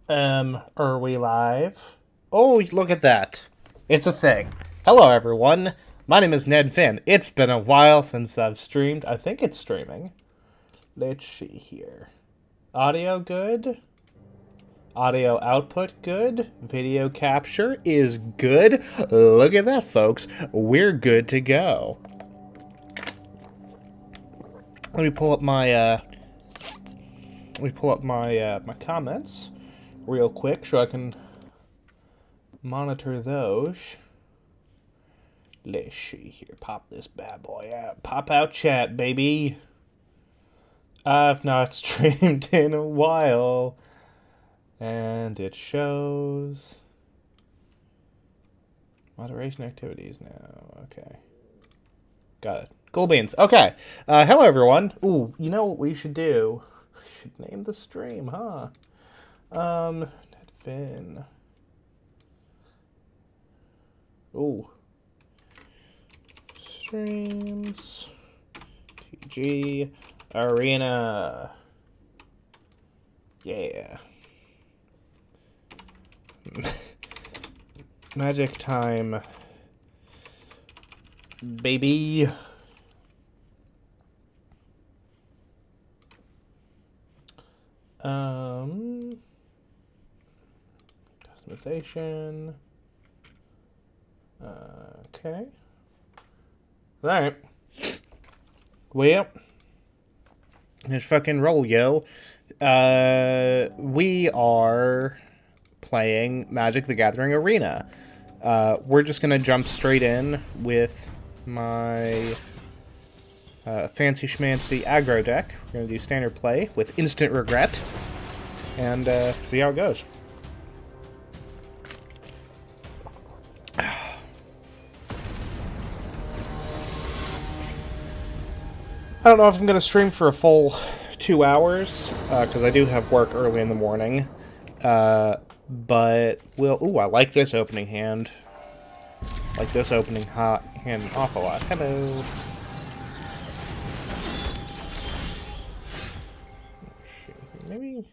Are we live? Oh, look at that. It's a thing. Hello, everyone. My name is Ned Finn. It's been a while since I've streamed. I think it's streaming. Let's see here. Audio good. Audio output good. Video capture is good. Look at that, folks. We're good to go. Let me pull up my my comments real quick so I can monitor those. Let's see here. Pop this bad boy out. Pop out chat, baby. I've not streamed in a while. And it shows moderation activities now. Okay. Got it. Cool beans. Okay. Hello, everyone. Ooh, you know what we should do? We should name the stream, huh? Ned Finn. Ooh. Streams. TG. Arena. Yeah. Magic time. Baby. Customization. Okay. Alright. Well, let's fucking roll, yo. We are playing Magic the Gathering Arena. We're just gonna jump straight in with my fancy schmancy aggro deck. We're gonna do standard play with instant regret and see how it goes. I don't know if I'm going to stream for a full 2 hours, because I do have work early in the morning. But we'll... Ooh, I like this opening hand. Like this opening hand an awful lot. Hello. Maybe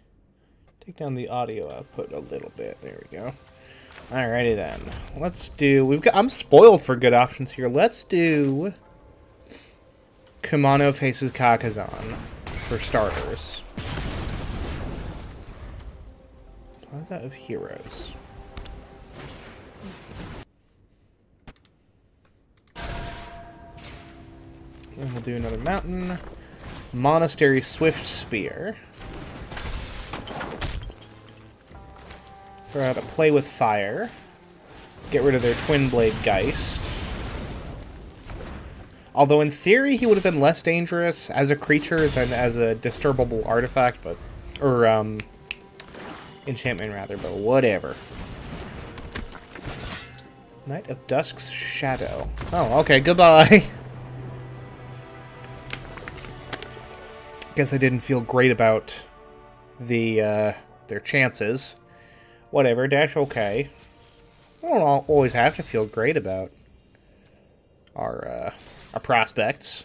take down the audio output a little bit. There we go. Alrighty then. Let's do... I'm spoiled for good options here. Let's do... Kumano faces Kakazan, for starters. Plaza of Heroes. And we'll do another mountain. Monastery Swift Spear. Throw out a Play with Fire. Get rid of their Twin Blade Geist. Although in theory he would have been less dangerous as a creature than as a disturbable artifact, but... Or, enchantment rather, but whatever. Knight of Dusk's Shadow. Oh, okay, goodbye! Guess I didn't feel great about the, their chances. Whatever, dash okay. I don't always have to feel great about our prospects.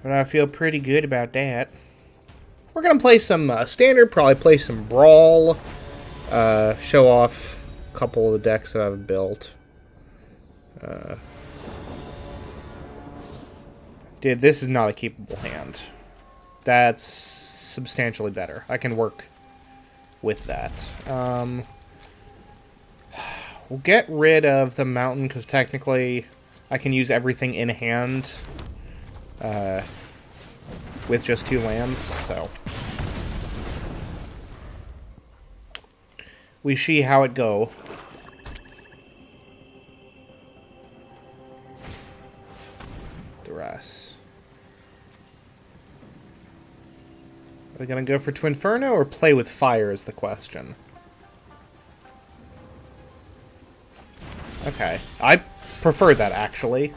But I feel pretty good about that. We're going to play some standard, probably play some Brawl, show off a couple of the decks that I've built. Dude, this is not a keepable hand. That's substantially better. I can work with that. We'll get rid of the mountain, because technically I can use everything in hand with just 2 lands, so. We see how it go. Duress. Are they going to go for Twinferno or play with fire is the question. Okay. I prefer that, actually.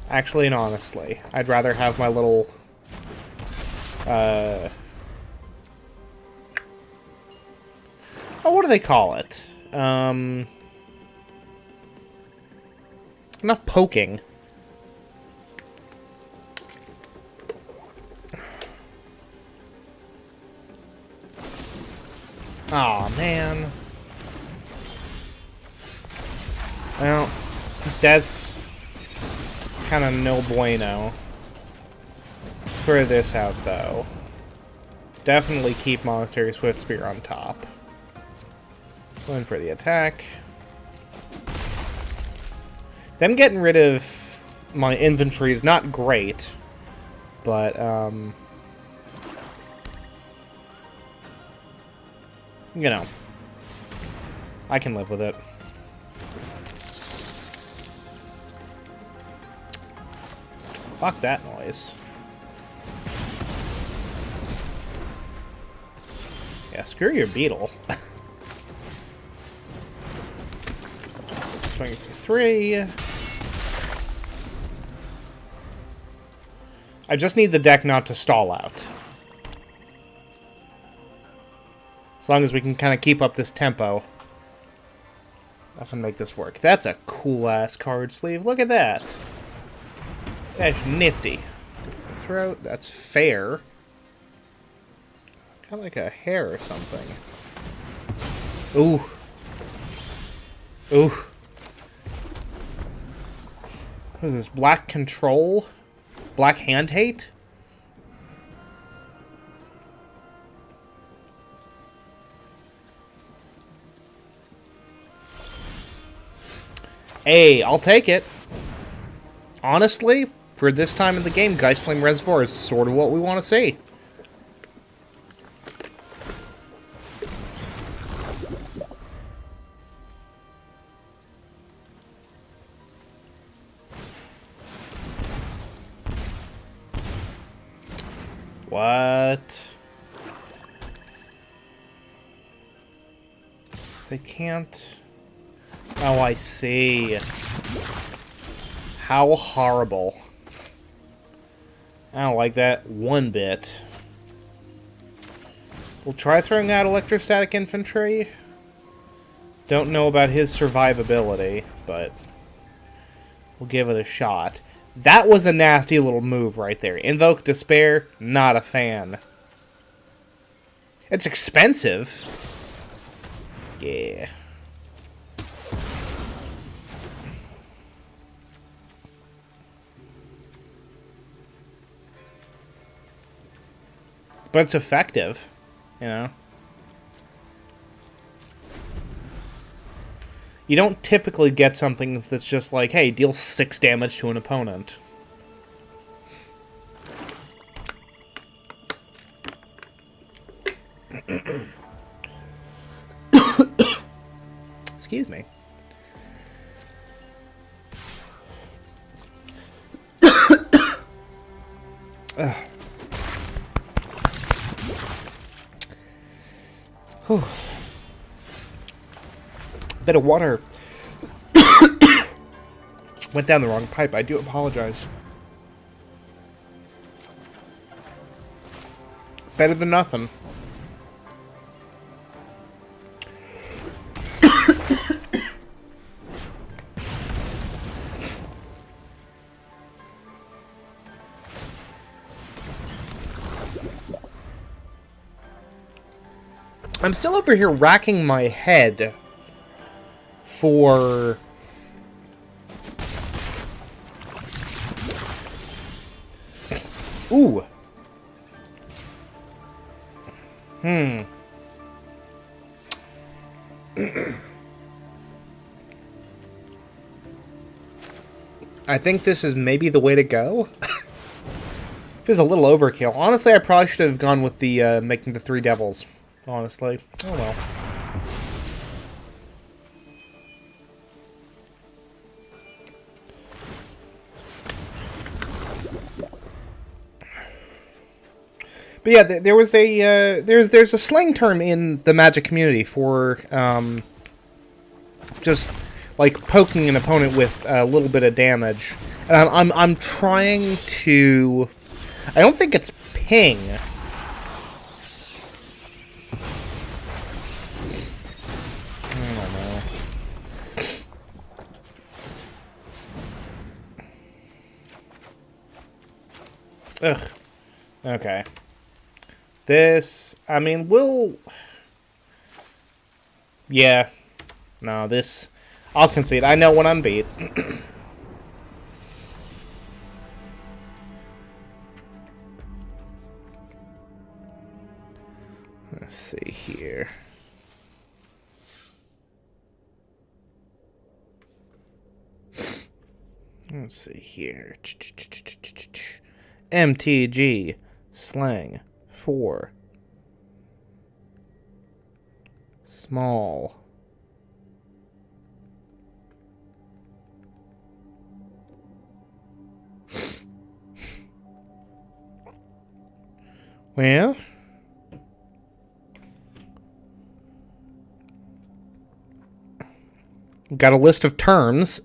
Actually and honestly. I'd rather have my little... Oh, what do they call it? Not poking. Well, that's kind of no bueno. Figure this out, though. Definitely keep Monastery Swift Spear on top. Going for the attack. Them getting rid of my inventory is not great, but, you know, I can live with it. Fuck that noise. Yeah, screw your beetle. Swing for 3. I just need the deck not to stall out. As long as we can kind of keep up this tempo, I can make this work. That's a cool-ass card sleeve. Look at that. That's nifty. Good for the throat. That's fair. Kind of like a hair or something. Ooh. Ooh. What is this? Black Control? Black Hand Hate? Hey, I'll take it. Honestly, for this time in the game, Geist Flame Reservoir is sort of what we want to see. What? They can't... Oh, I see. How horrible. I don't like that one bit. We'll try throwing out Electrostatic Infantry. Don't know about his survivability, but we'll give it a shot. That was a nasty little move right there. Invoke Despair, not a fan. It's expensive. Yeah. But it's effective, you know? You don't typically get something that's just like, hey, deal 6 damage to an opponent. Excuse me. Ugh. Whew. Bit of water went down the wrong pipe. I do apologize. It's better than nothing. I'm still over here racking my head for... Ooh. I think this is maybe the way to go. This is a little overkill. Honestly, I probably should have gone with the making the 3 devils. Honestly. Oh well. But yeah, there was a there's a slang term in the Magic community for just like poking an opponent with a little bit of damage. And I'm trying to... I don't think it's ping. I don't know. Ugh. Okay. This, I mean, we'll... Yeah. No, this... I'll concede. I know when I'm beat. Let's see here. Let's see here. MTG slang for small. Well, we've got a list of terms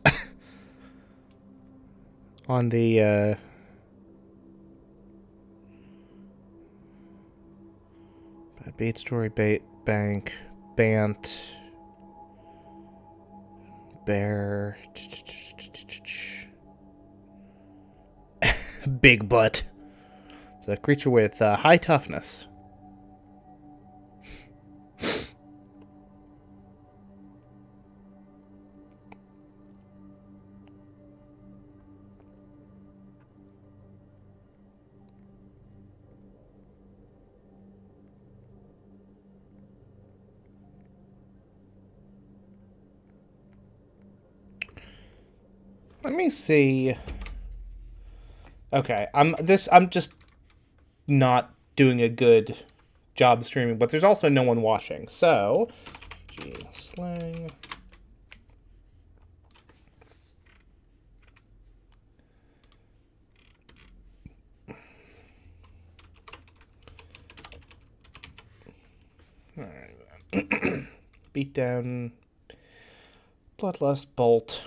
on the bait story, bait bank, bant, bear, big butt. It's a creature with high toughness. Let me see. Okay, I'm just not doing a good job streaming, but there's also no one watching. So, slang. All right. Beatdown, Bloodlust, Bolt.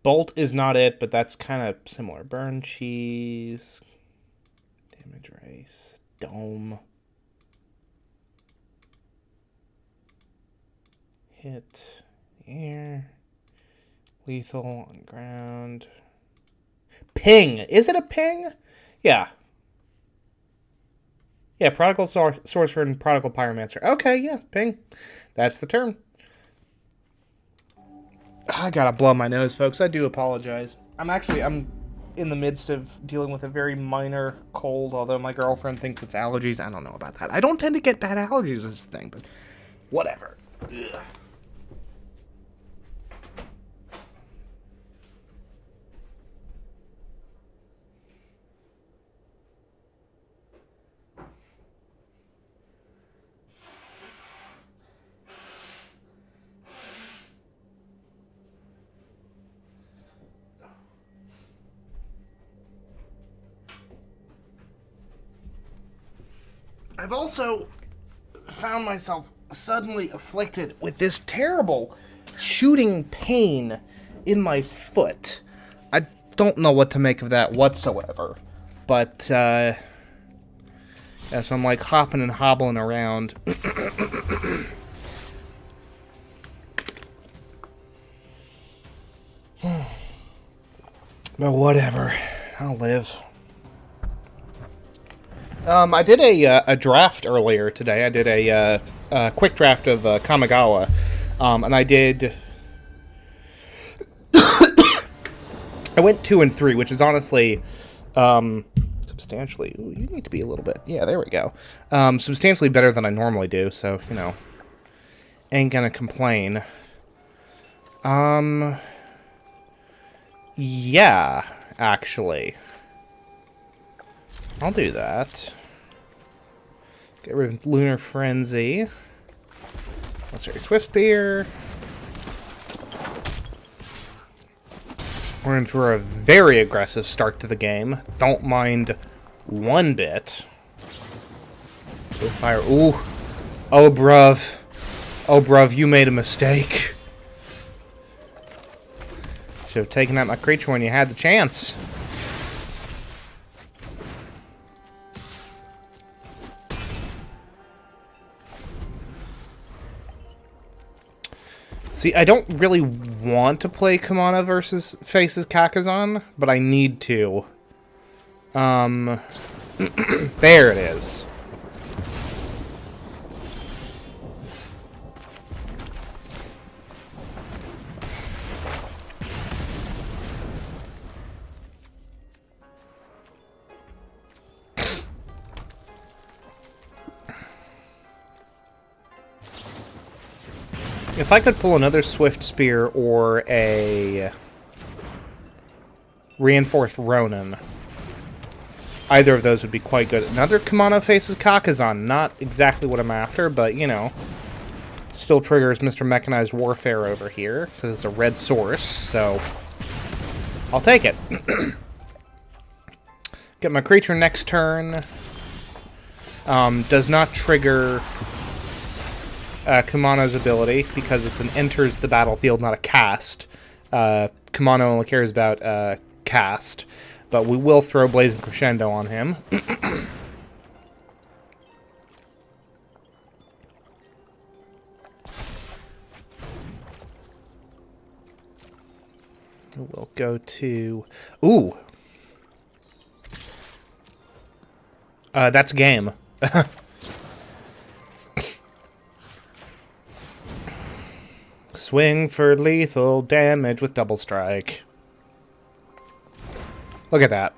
Bolt is not it, but that's kind of similar. Burn Cheese, Damage Race, Dome, Hit, Air, Lethal, on ground. Ping! Is it a ping? Yeah. Yeah, Prodigal Sorcerer and Prodigal Pyromancer. Okay, yeah, ping. That's the term. I gotta blow my nose, folks. I do apologize. I'm in the midst of dealing with a very minor cold, although my girlfriend thinks it's allergies. I don't know about that. I don't tend to get bad allergies as a thing, but whatever. Ugh. I've also found myself suddenly afflicted with this terrible shooting pain in my foot. I don't know what to make of that whatsoever. But, yeah, so I'm like hopping and hobbling around. But whatever. I'll live. I did a draft earlier today. I did a quick draft of Kamigawa, and I did. I went 2 and 3, which is honestly substantially. Ooh, you need to be a little bit. Yeah, there we go. Substantially better than I normally do. So ain't gonna complain. Yeah, actually, I'll do that. Get rid of Lunar Frenzy. Let's start Swift Spear. We're in for a very aggressive start to the game. Don't mind one bit. Fire. Ooh. Oh, bruv. Oh, bruv, you made a mistake. Should have taken out my creature when you had the chance. See, I don't really want to play Kamana versus faces Kakazan, but I need to. There it is. If I could pull another Swift Spear or a Reinforced Ronin, either of those would be quite good. Another Kimono Faces Kakazan, not exactly what I'm after, but, you know, still triggers Mr. Mechanized Warfare over here, because it's a red source, so I'll take it. Get my creature next turn. Does not trigger Kumano's ability, because it's an enters the battlefield, not a cast. Kumano only cares about cast, but we will throw Blazing Crescendo on him. We'll go to... Ooh! That's game. Swing for lethal damage with double strike. Look at that.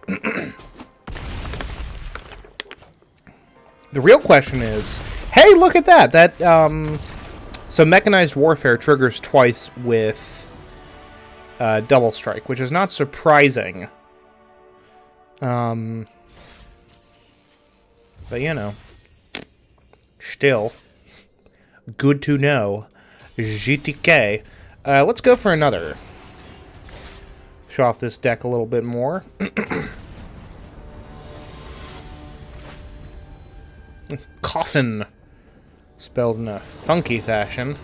The real question is, hey, look at that! So Mechanized Warfare triggers twice with double strike, which is not surprising. But you know, still good to know. GTK. Let's go for another. Show off this deck a little bit more. Coffin. Spelled in a funky fashion.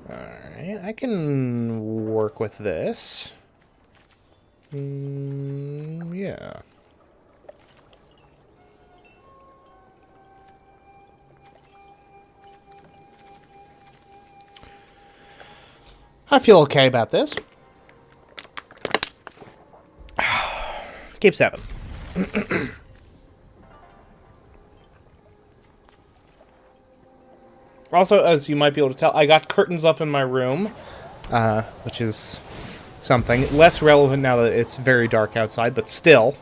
Alright, I can work with this. Yeah. I feel okay about this. Keep 7. Also, as you might be able to tell, I got curtains up in my room, which is something. Less relevant now that it's very dark outside, but still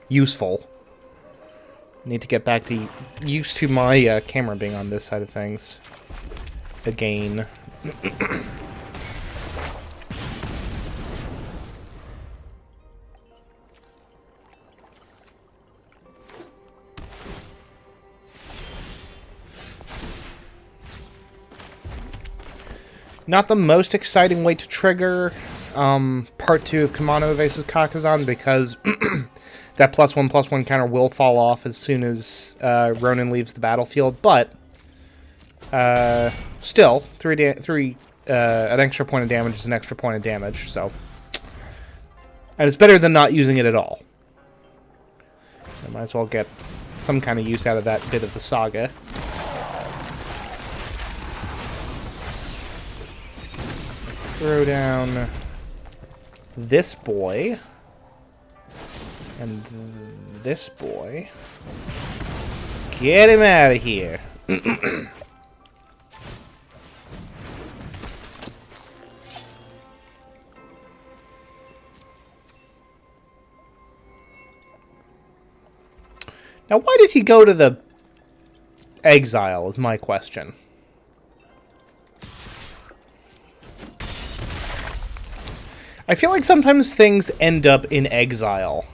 useful. I need to get back to used to my camera being on this side of things again. Not the most exciting way to trigger part 2 of Kumano vs. Kakazan, because that +1/+1 counter will fall off as soon as Ronin leaves the battlefield, but still, an extra point of damage is an extra point of damage, so... And it's better than not using it at all. I might as well get some kind of use out of that bit of the saga. Throw down this boy. And this boy. Get him out of here. Now, why did he go to the exile, is my question. I feel like sometimes things end up in exile.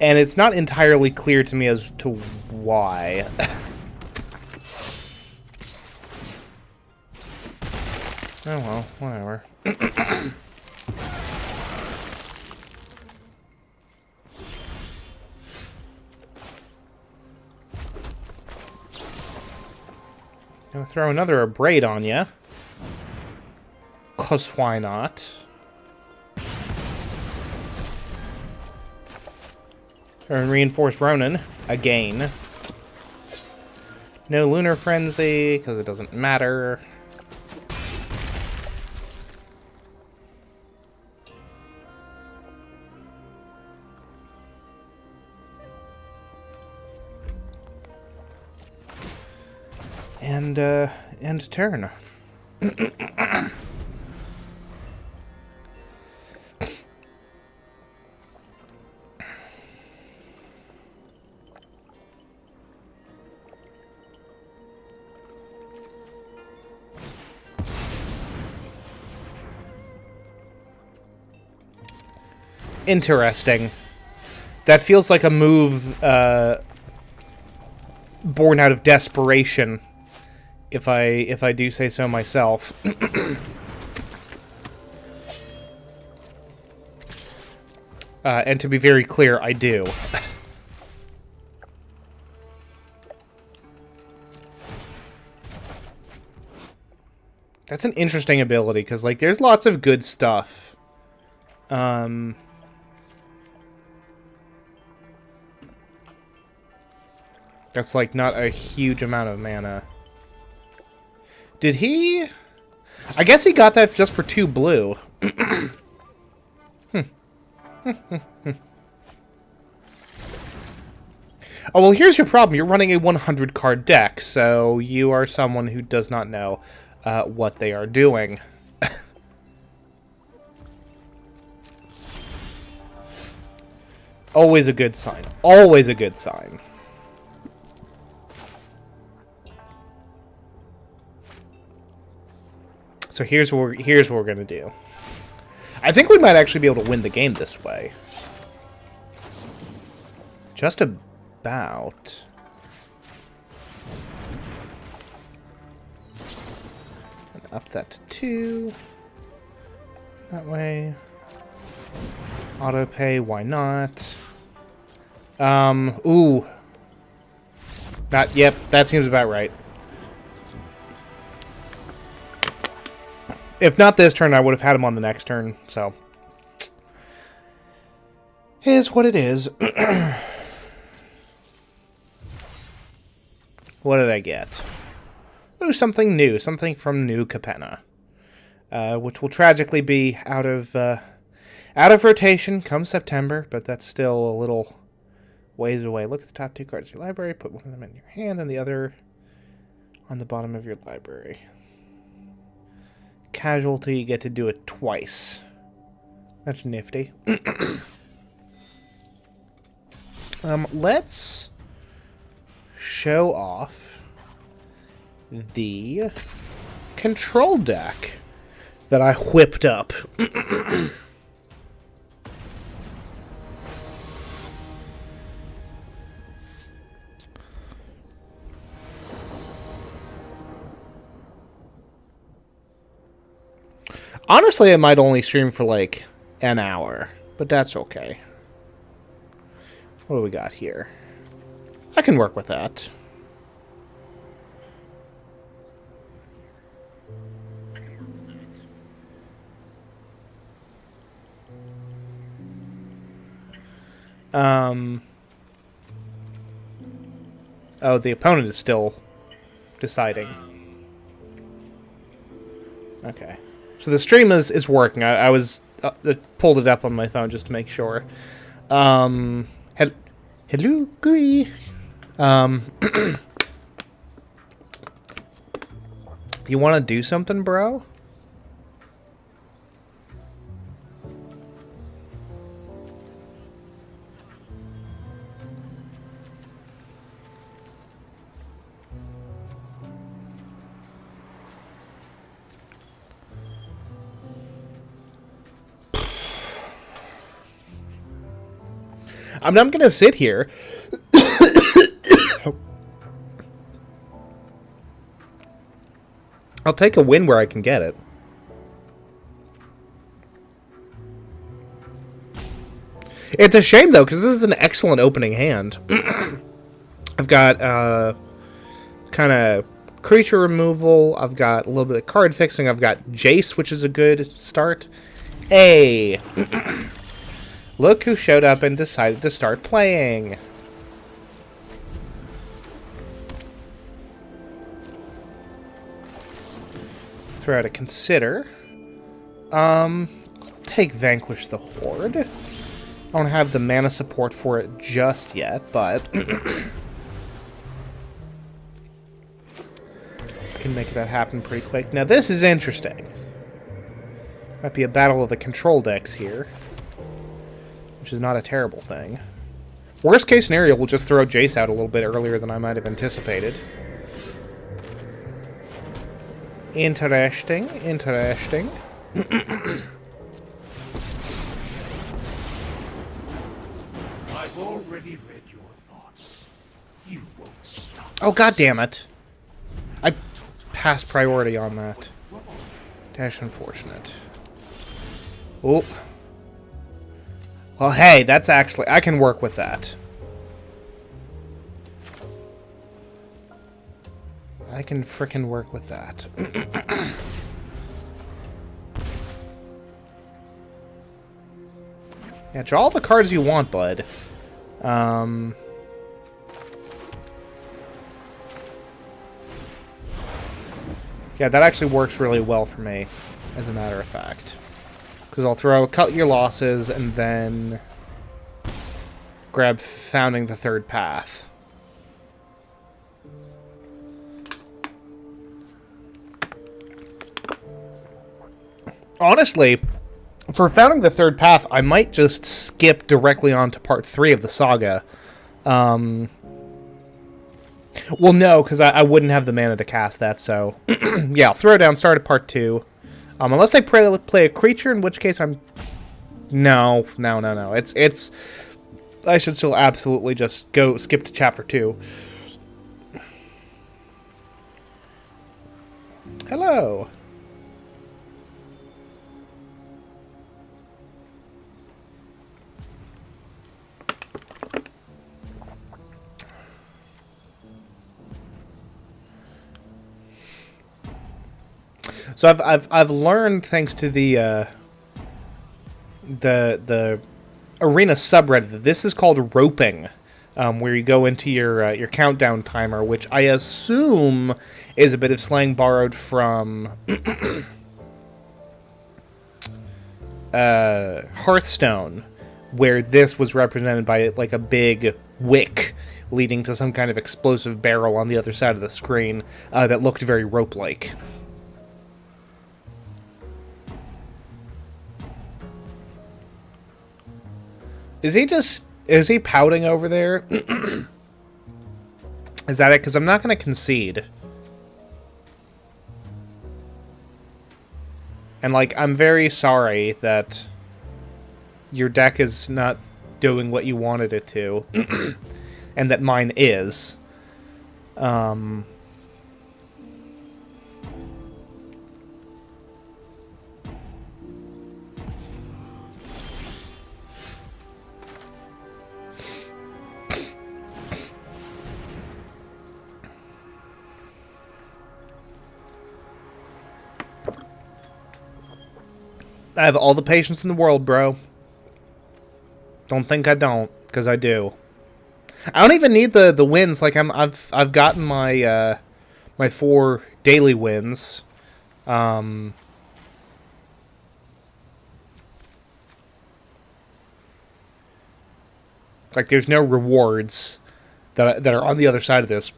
And it's not entirely clear to me as to why. Oh well, whatever. Gonna throw another Abrade on ya. 'Cause why not? Turn Reinforced Ronin again. No Lunar Frenzy, because it doesn't matter. And end turn. Interesting. That feels like a move born out of desperation, if I do say so myself. And to be very clear, I do. That's an interesting ability, because, like, there's lots of good stuff. That's, like, not a huge amount of mana. Did he... I guess he got that just for 2 blue. Oh, well, here's your problem. You're running a 100-card deck, so you are someone who does not know what they are doing. Always a good sign. Always a good sign. So here's what we're gonna do. I think we might actually be able to win the game this way. Just about. And up that to 2. That way. Auto pay, why not? Ooh. Yep, that seems about right. If not this turn, I would have had him on the next turn, so. Is what it is. What did I get? Ooh, something new. Something from New Capenna. Which will tragically be out of rotation come September, but that's still a little ways away. Look at the top 2 cards of your library, put one of them in your hand and the other on the bottom of your library. Casualty, you get to do it twice. That's nifty. Let's show off the control deck that I whipped up. Honestly, I might only stream for like an hour, but that's okay. What do we got here? I can work with that. Oh, the opponent is still deciding. Okay. So the stream is working. I was pulled it up on my phone just to make sure. Hello, Gooey. You want to do something, bro? I'm not going to sit here. I'll take a win where I can get it. It's a shame, though, because this is an excellent opening hand. I've got kind of creature removal. I've got a little bit of card fixing. I've got Jace, which is a good start. Hey! Look who showed up and decided to start playing. Throw out a consider. I'll take Vanquish the Horde. I don't have the mana support for it just yet, but I can make that happen pretty quick. Now this is interesting. Might be a battle of the control decks here, which is not a terrible thing. Worst case scenario, we'll just throw Jace out a little bit earlier than I might have anticipated. Interesting, interesting. I've already read your thoughts. You won't stop. Oh, god damn it. I passed priority on that. Dash unfortunate. Oh. Well, hey, that's actually... I can work with that. I can frickin' work with that. Yeah, draw all the cards you want, bud. Yeah, that actually works really well for me, as a matter of fact. Because I'll throw cut your losses and then grab founding the third path. Honestly, for founding the third path, I might just skip directly on to part 3 of the saga. Well, no, because I wouldn't have the mana to cast that, so... yeah, I'll throw down, start at part 2. Unless they play a creature, in which case I'm... No. It's... I should still absolutely just go skip to chapter 2. Hello. So I've learned, thanks to the arena subreddit, that this is called roping, where you go into your countdown timer, which I assume is a bit of slang borrowed from Hearthstone, where this was represented by like a big wick leading to some kind of explosive barrel on the other side of the screen that looked very rope-like. Is he pouting over there? Is that it? Because I'm not going to concede. And, like, I'm very sorry that your deck is not doing what you wanted it to. And that mine is. I have all the patience in the world, bro. Don't think I don't, because I do. I don't even need the wins. Like I've gotten my my 4 daily wins. Like there's no rewards that are on the other side of this.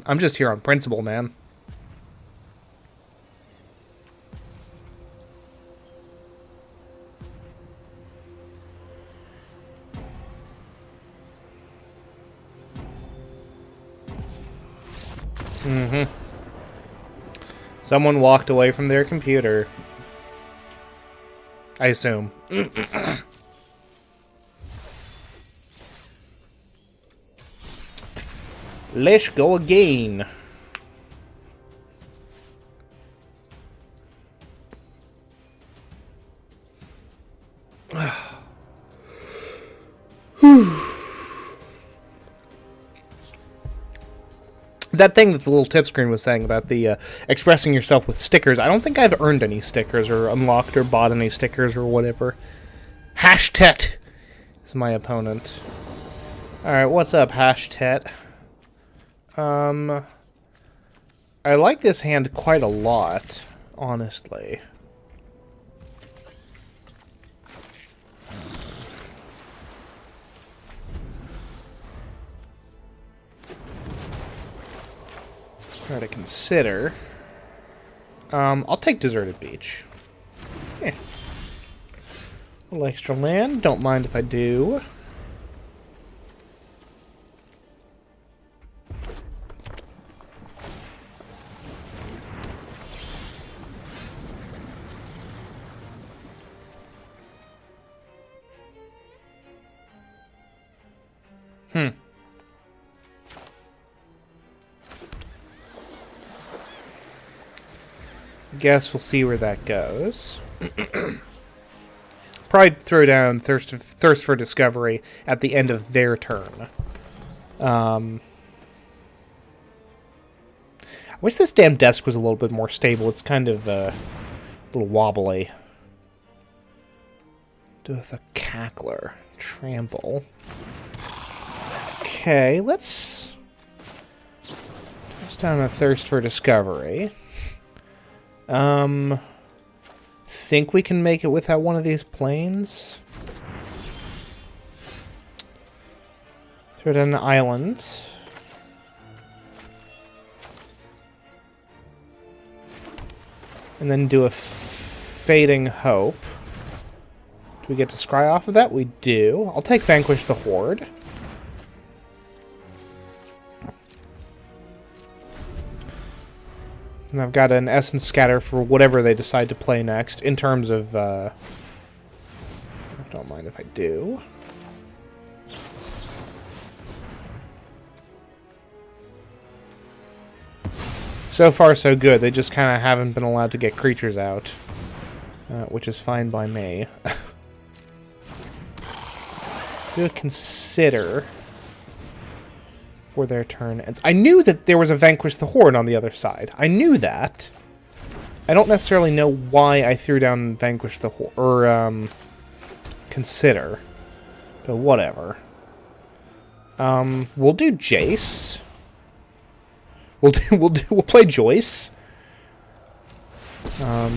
I'm just here on principle, man. Someone walked away from their computer. I assume. Let's go again. That thing that the little tip screen was saying about the expressing yourself with stickers, I don't think I've earned any stickers or unlocked or bought any stickers or whatever. Hashtet is my opponent. Alright, what's up, Hashtet? I like this hand quite a lot, honestly. Try to consider. I'll take Deserted Beach. Yeah. A little extra land. Don't mind if I do. Guess we'll see where that goes. Probably throw down Thirst for Discovery at the end of their turn. I wish this damn desk was a little bit more stable. It's kind of a little wobbly. Do with a Cackler. Trample. Okay, let's... Just down a Thirst for Discovery. Think we can make it without one of these planes? Throw down an island. And then do a Fading Hope. Do we get to scry off of that? We do. I'll take Vanquish the Horde. And I've got an Essence Scatter for whatever they decide to play next, in terms of, I don't mind if I do. So far, so good. They just kind of haven't been allowed to get creatures out, which is fine by me. Do a Consider for their turn. I knew that there was a Vanquish the Horde on the other side. I knew that. I don't necessarily know why I threw down Vanquish the Horde, or Consider, but whatever. We'll do Jace. We'll play Joyce. We have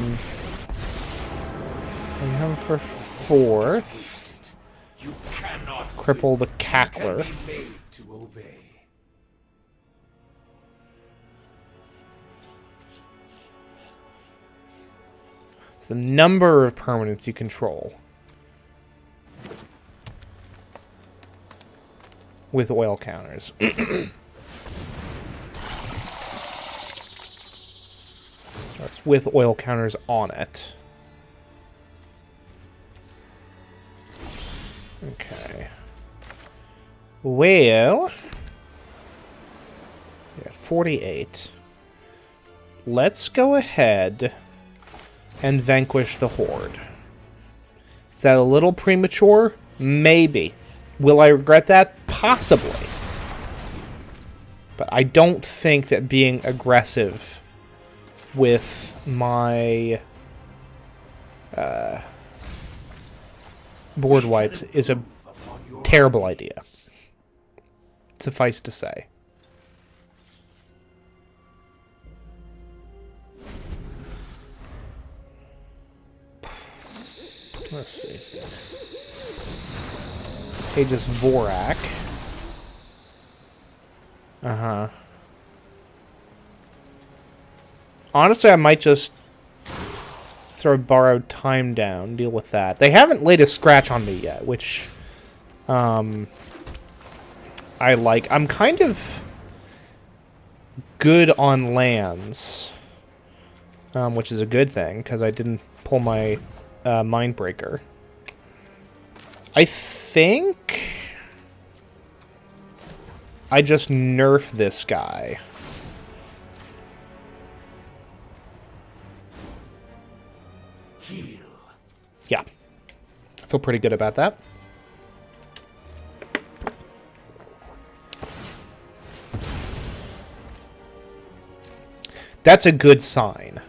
him for 4th. You cannot Cripple the Cackler. be made to obey. It's the number of permanents you control. With oil counters. Starts with oil counters on it. Okay. Well, yeah, 48. Let's go ahead and Vanquish the Horde. Is that a little premature? Maybe. Will I regret that? Possibly. But I don't think that being aggressive with my board wipes is a terrible idea. Suffice to say. Let's see. Aegis Vorak. Uh-huh. Honestly, I might just throw Borrowed Time down, deal with that. They haven't laid a scratch on me yet, which I like. I'm kind of good on lands, which is a good thing, because I didn't pull my Mindbreaker. I think I just nerf this guy. Heal. Yeah. I feel pretty good about that. That's a good sign.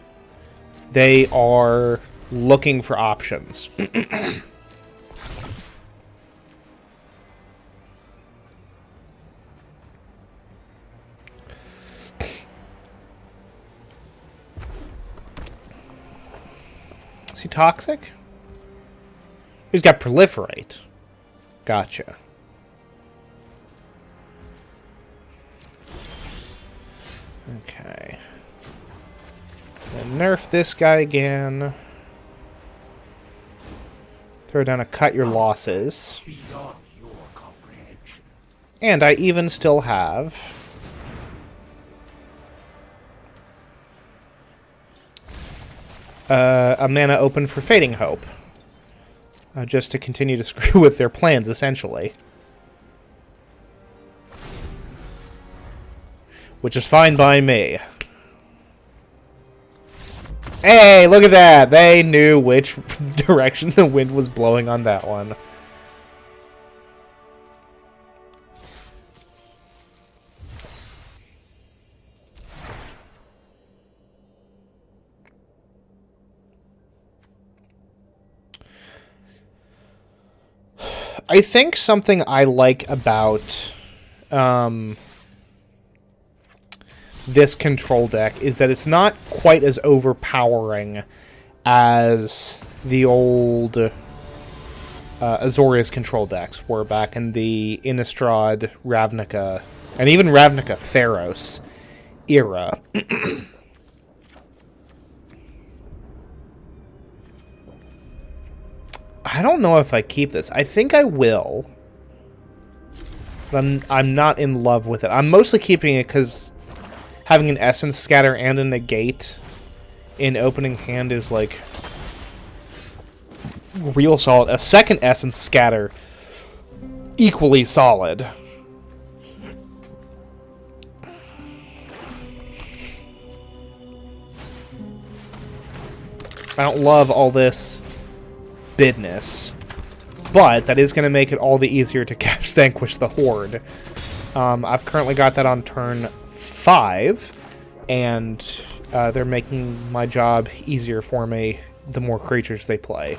They are looking for options. Is he toxic? He's got Proliferate. Gotcha. Okay. Then nerf this guy again. Throw down a Cut Your Losses. Beyond your comprehension. And I even still have a mana open for Fading Hope. Just to continue to screw with their plans, essentially. which is fine by me. Hey, look at that! They knew which direction the wind was blowing on that one. I think something I like about this control deck is that it's not quite as overpowering as the old Azorius control decks were back in the Innistrad, Ravnica, and even Ravnica Theros era. I don't know if I keep this. I think I will. But I'm not in love with it. I'm mostly keeping it because having an Essence Scatter and a Negate in opening hand is, like, real solid. A second Essence Scatter, equally solid. I don't love all this business, but that is going to make it all the easier to cast Vanquish the Horde. I've currently got that on turn 5, and they're making my job easier for me the more creatures they play.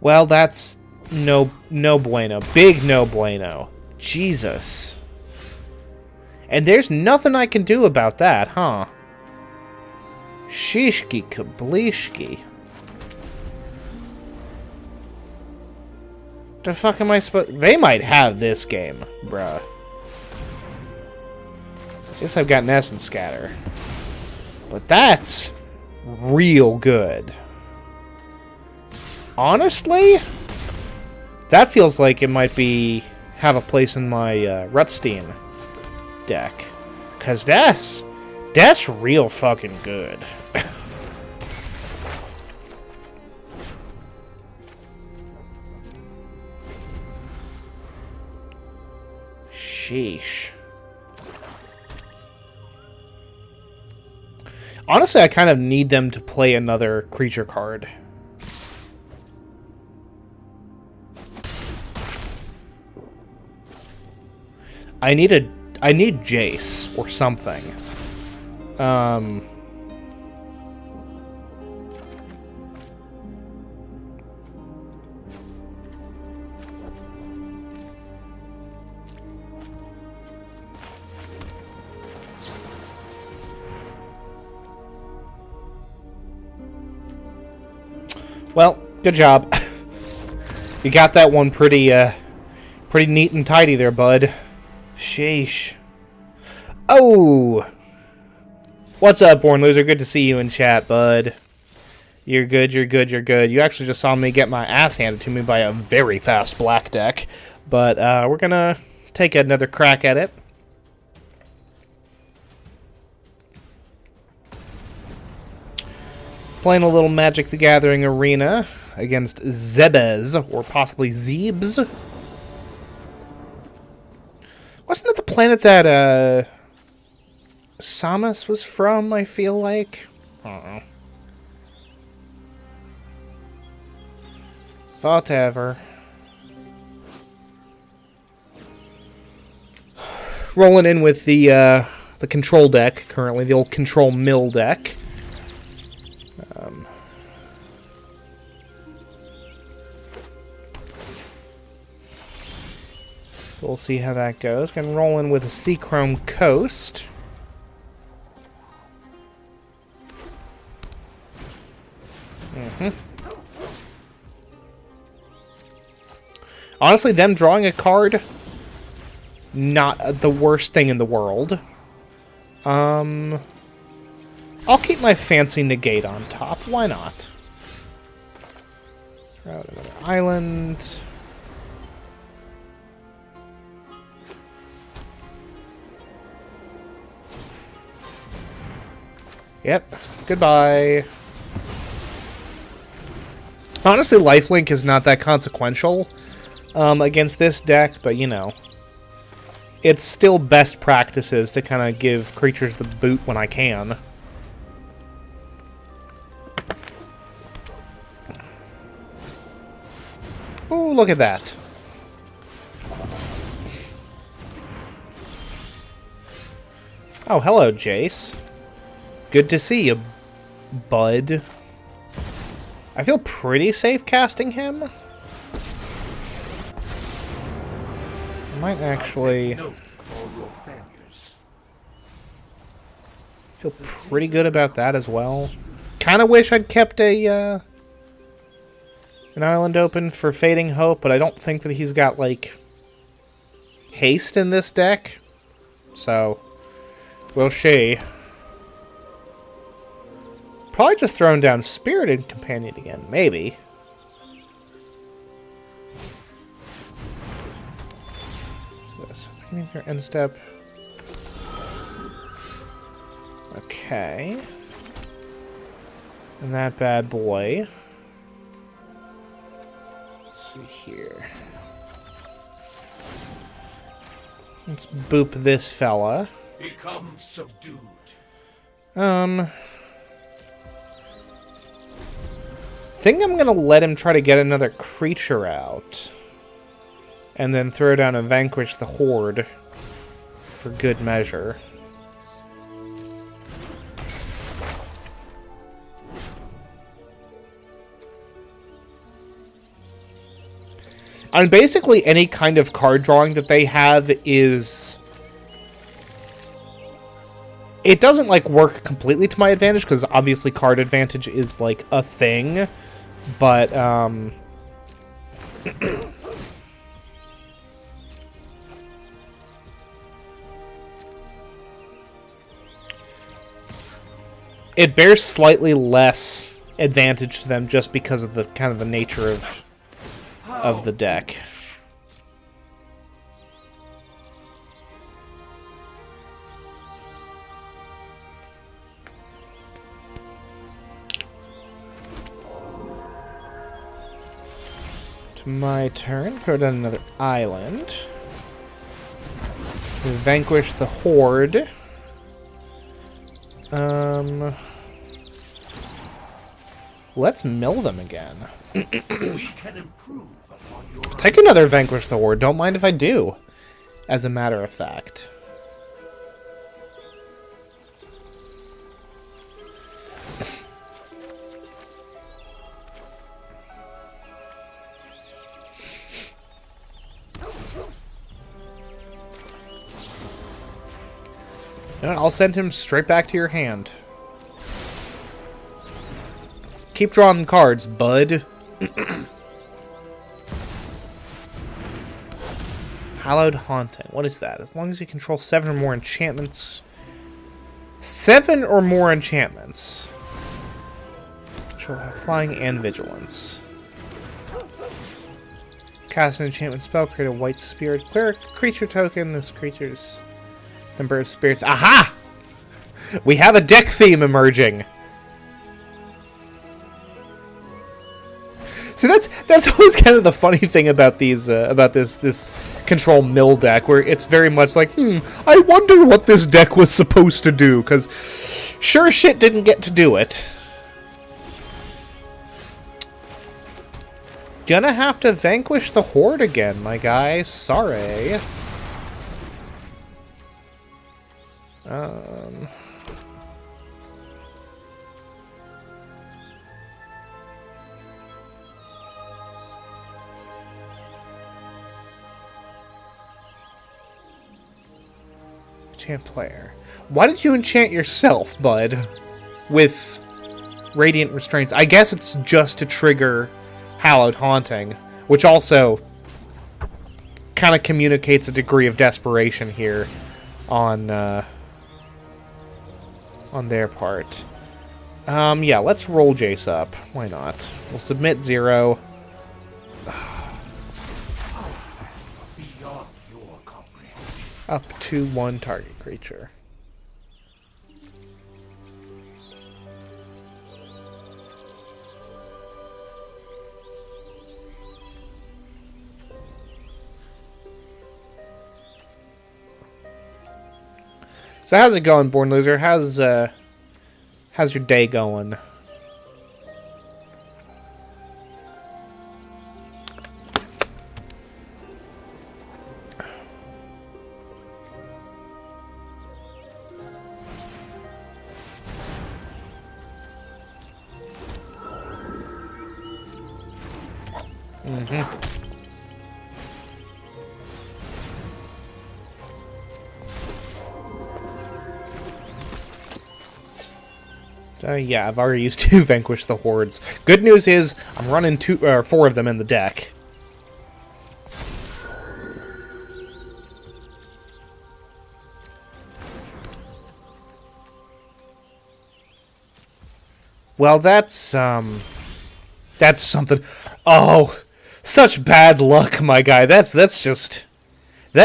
Well, that's no bueno. Big no bueno. Jesus. And there's nothing I can do about that, huh? Shishki kablishki. The fuck am I supposed... They might have this game, bruh. Guess I've got an Essence Scatter. But that's real good. Honestly, that feels like it might have a place in my Rutstein deck. Because that's real fucking good. Sheesh. Honestly, I kind of need them to play another creature card. I need Jace or something. Well, good job. You got that one pretty neat and tidy there, bud. Sheesh. Oh! What's up, Born Loser? Good to see you in chat, bud. You're good, you're good, you're good. You actually just saw me get my ass handed to me by a very fast black deck. But we're gonna take another crack at it. Playing a little Magic the Gathering Arena against Zebes, or possibly Zebes. Wasn't it the planet that Samus was from, I feel like? I don't know. Whatever. Rolling in with the control deck currently, the old control mill deck. We'll see how that goes. Gonna roll in with a Seachrome Coast. Honestly, them drawing a card, not the worst thing in the world. I'll keep my fancy Negate on top. Why not? Throw out another island. Yep. Goodbye. Honestly, lifelink is not that consequential against this deck, but you know. It's still best practices to kind of give creatures the boot when I can. Oh, look at that. Oh, hello, Jace. Good to see you, bud. I feel pretty safe casting him. I might actually feel pretty good about that as well. Kind of wish I'd kept a an island open for Fading Hope, but I don't think that he's got like haste in this deck. So we'll see. Probably just throwing down Spirited Companion again, maybe. Your end step. Okay. And that bad boy. Let's see here. Let's boop this fella. Become subdued. Think I'm gonna let him try to get another creature out. And then throw down a Vanquish the Horde for good measure. I mean, basically any kind of card drawing that they have is... It doesn't, like, work completely to my advantage, because obviously card advantage is, like, a thing. But, it bears slightly less advantage to them just because of the kind of the nature of the deck. To my turn, throw down another island. Vanquish the Horde. Let's mill them again. We can improve upon your... Take another Vanquish the Horde. Don't mind if I do. As a matter of fact. You know what, I'll send him straight back to your hand. Keep drawing cards, bud. Hallowed Haunting. What is that? As long as you control 7 or more enchantments. 7 or more enchantments. Control flying and vigilance. Cast an enchantment spell, create a white spirit cleric creature token. This creature's number of spirits. Aha! We have a deck theme emerging. See, that's always kind of the funny thing about these about this control mill deck, where it's very much like, I wonder what this deck was supposed to do, because sure as shit didn't get to do it. Gonna have to vanquish the Horde again, my guy. Sorry. Enchant player. Why did you enchant yourself, bud? With Radiant Restraints. I guess it's just to trigger Hallowed Haunting, which also kind of communicates a degree of desperation here on their part. Yeah, let's roll Jace up. Why not? We'll submit 0. Up to 1 target creature. So how's it going, Born Loser? How's your day going? Yeah, I've already used to vanquish the hordes. Good news is I'm running 4 of them in the deck. Well, that's something. Oh, such bad luck, my guy. That's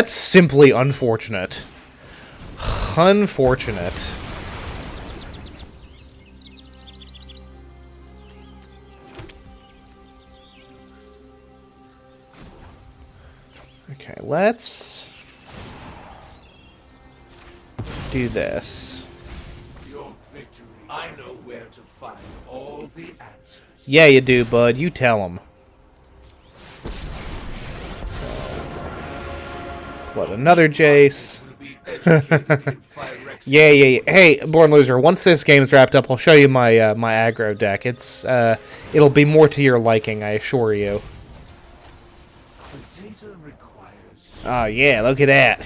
simply unfortunate. Unfortunate. Okay, let's do this. Your victory. I know where to find all the answers. Yeah, you do, bud. You tell them. What, another Jace? Yeah. Hey, Born Loser, once this game's wrapped up, I'll show you my my aggro deck. It'll be more to your liking, I assure you. Oh yeah, look at that.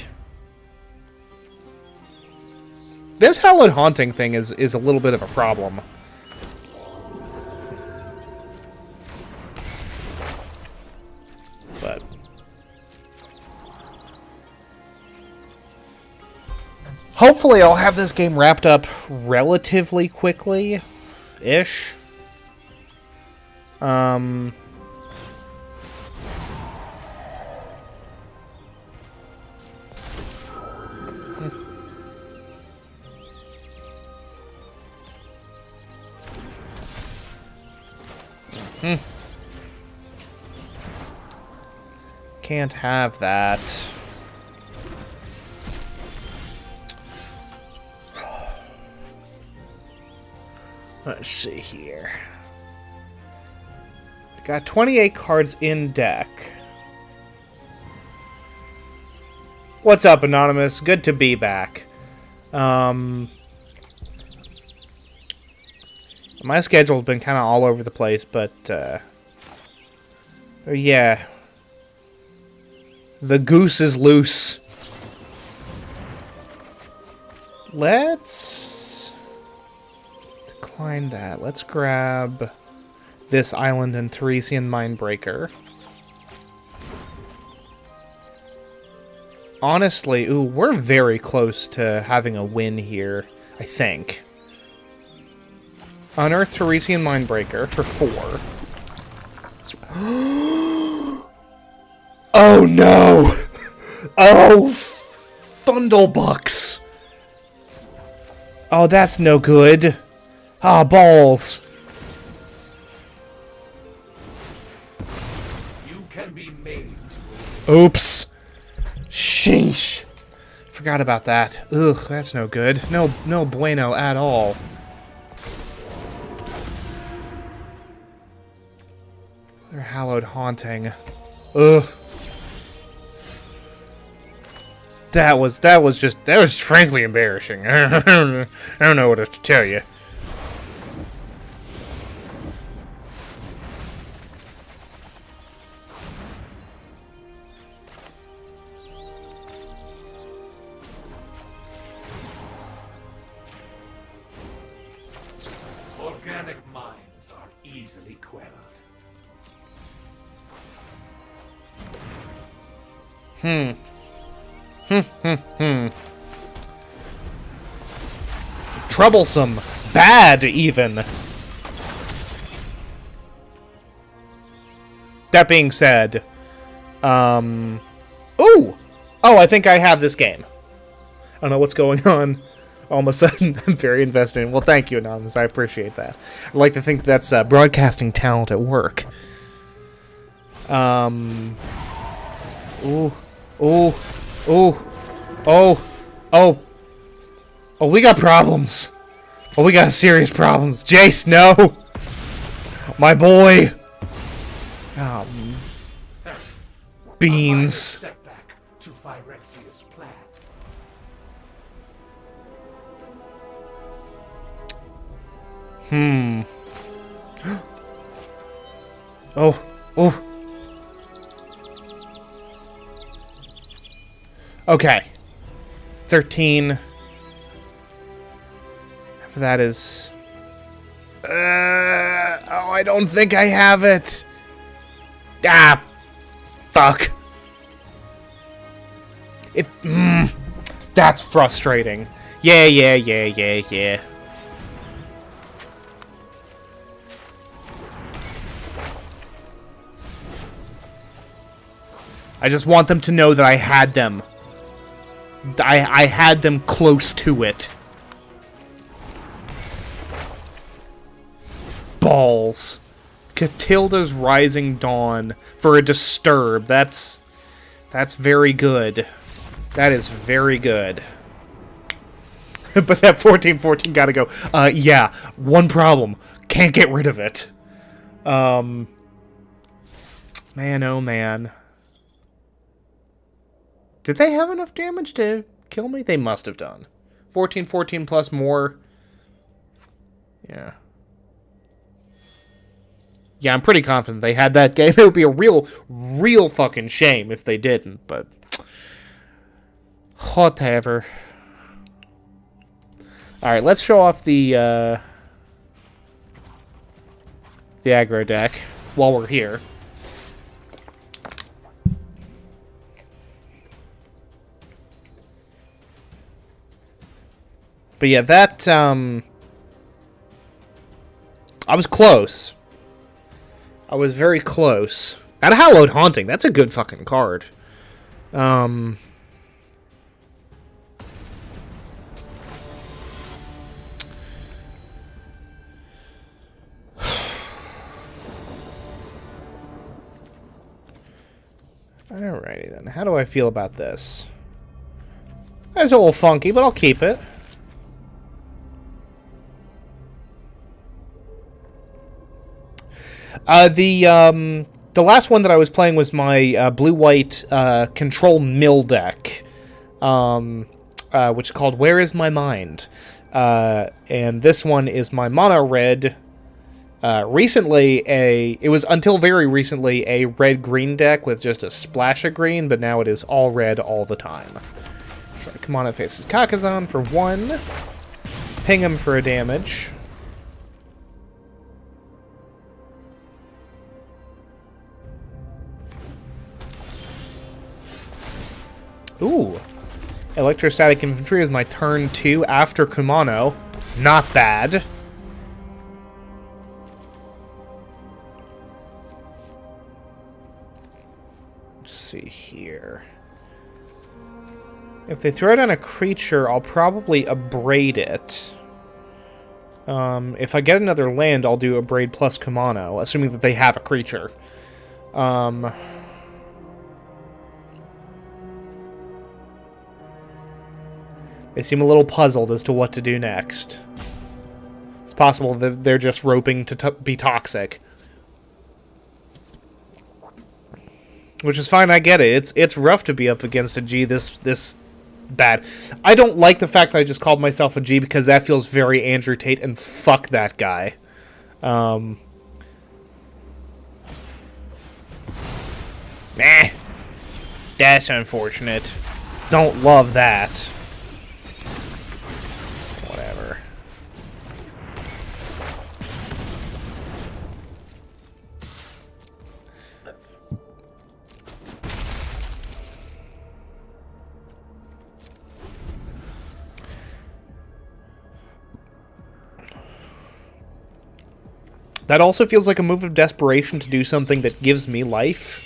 This Hallowed Haunting thing is a little bit of a problem. But hopefully I'll have this game wrapped up relatively quickly-ish. Can't have that. Let's see here. I got 28 cards in deck. What's up, Anonymous? Good to be back. My schedule's been kind of all over the place, but yeah. The goose is loose. Let's decline that. Let's grab this Island and Teresian Mindbreaker. Honestly, ooh, we're very close to having a win here, I think. Unearth Teresian Mindbreaker for 4. Oh no! Oh, Thunderbucks! Oh, that's no good. Ah, balls. You can be made to Oops. Sheesh. Forgot about that. Ugh, that's no good. No bueno at all. They're Hallowed Haunting. Ugh. That was frankly embarrassing. I don't know what else to tell you. Organic minds are easily quelled. Troublesome. Bad, even. That being said, ooh! Oh, I think I have this game. I don't know what's going on. All of a sudden, I'm very invested in. Well, thank you, Anonymous. I appreciate that. I like to think that's broadcasting talent at work. Ooh. Ooh. Ooh. Oh. Oh. Oh, we got problems. Oh, we got serious problems. Jace, no! My boy! Beans. Setback to Phyrexia's plan. Oh, oh. Okay. 13. That is... oh, I don't think I have it. Ah, fuck. That's frustrating. Yeah. I just want them to know that I had them. I had them close to it. Balls. Catilda's Rising Dawn for a disturb. That's very good. That is very good. But that 14/14 gotta go. Yeah, one problem. Can't get rid of it. Man, oh man. Did they have enough damage to kill me? They must have done. 14/14 plus more. Yeah. Yeah, I'm pretty confident they had that game. It would be a real fucking shame if they didn't, but... whatever. Alright, let's show off the aggro deck while we're here. But yeah, that, I was close. I was very close. And Hallowed Haunting, that's a good fucking card. Alrighty then, how do I feel about this? It's a little funky, but I'll keep it. The last one that I was playing was my blue-white control mill deck, which is called Where Is My Mind? And this one is my mono-red. It was until very recently a red-green deck with just a splash of green, but now it is all red all the time. So come on, it faces Kakazan for 1. Ping him for a damage. Ooh. Electrostatic Infantry is my turn 2 after Kumano. Not bad. Let's see here. If they throw down a creature, I'll probably abrade it. If I get another land, I'll do abrade plus Kumano, assuming that they have a creature. They seem a little puzzled as to what to do next. It's possible that they're just roping to be toxic. Which is fine, I get it. It's rough to be up against a G this bad. I don't like the fact that I just called myself a G because that feels very Andrew Tate, and fuck that guy. Meh. That's unfortunate. Don't love that. Whatever. That also feels like a move of desperation to do something that gives me life.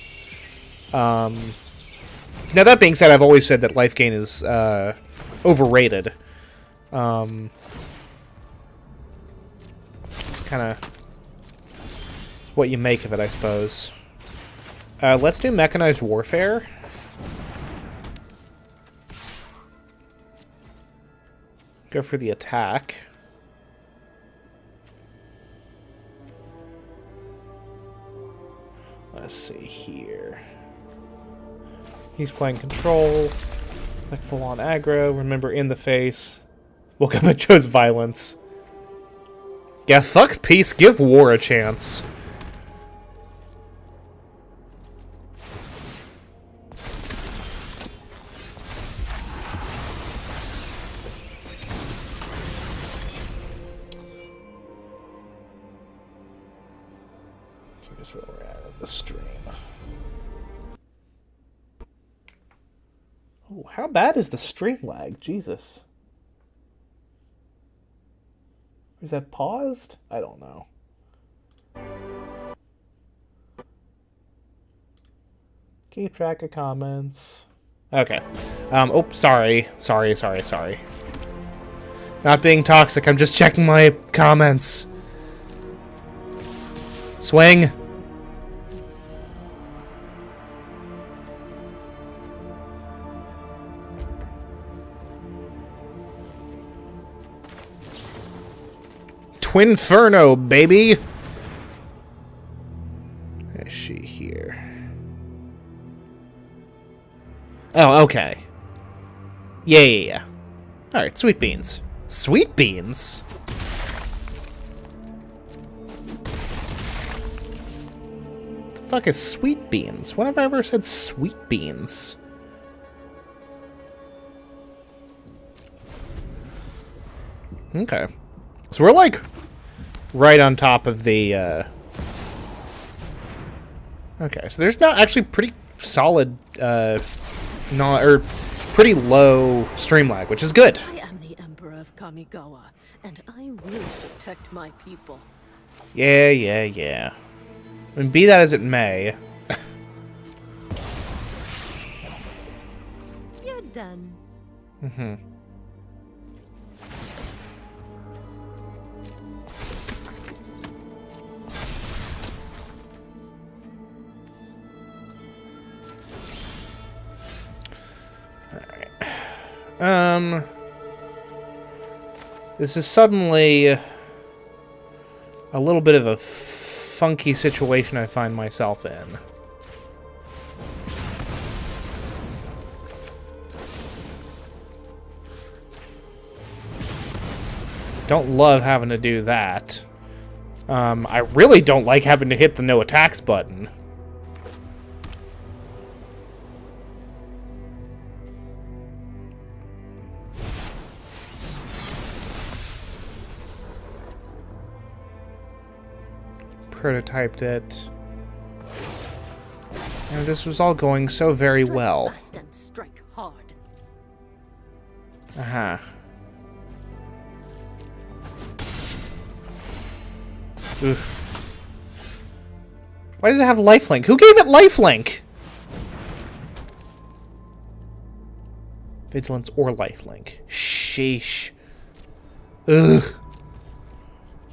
Now, that being said, I've always said that life gain is overrated. It's kind of what you make of it, I suppose. Let's do Mechanized Warfare. Go for the attack. Let's see here. He's playing control. It's like full-on aggro. Remember, in the face. Woke up and chose violence. Yeah, fuck peace. Give war a chance. Here's where we're at the stream. Oh, how bad is the stream lag? Jesus. Is that paused? I don't know. Keep track of comments. Okay. Oh, sorry. Sorry. Not being toxic, I'm just checking my comments. Swing. Twinferno, baby! Is she here? Oh, okay. Yeah. Alright, sweet beans. Sweet beans? What the fuck is sweet beans? When have I ever said sweet beans? Okay. So we're like right on top of the okay, so there's not actually pretty solid pretty low stream lag, which is good. I am the Emperor of Kamigawa, and I will protect my people. Yeah. I mean, be that as it may. You're done. Mm-hmm. This is suddenly a little bit of a funky situation I find myself in. Don't love having to do that. I really don't like having to hit the no attacks button. Prototyped it. And this was all going so very well. Strike fast and strike hard. Uh-huh. Oof. Why did it have lifelink? Who gave it lifelink? Vigilance or lifelink. Sheesh. Ugh.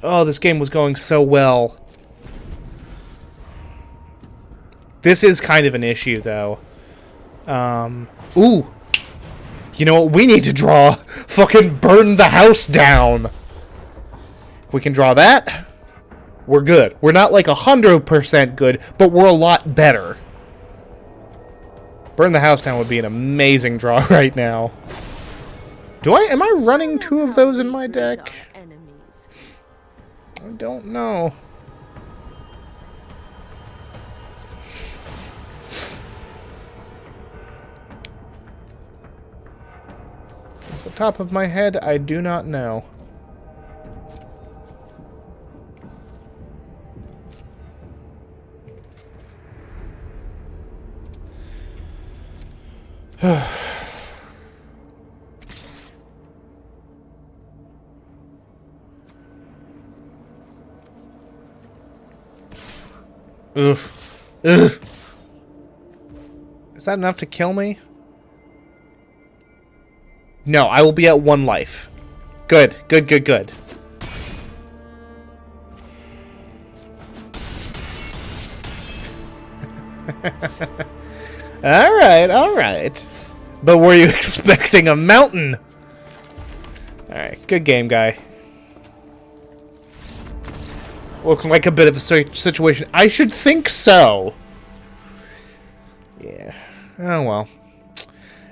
Oh, this game was going so well. This is kind of an issue, though. Ooh. You know what we need to draw? Fucking burn the house down. If we can draw that, we're good. We're not like 100% good, but we're a lot better. Burn the house down would be an amazing draw right now. Am I running 2 of those in my deck? I don't know. Off the top of my head, I do not know. Ugh. Ugh. Is that enough to kill me? No, I will be at 1 life. Good. Good. Alright. But were you expecting a mountain? Alright, good game, guy. Looking like a bit of a situation. I should think so. Yeah. Oh, well.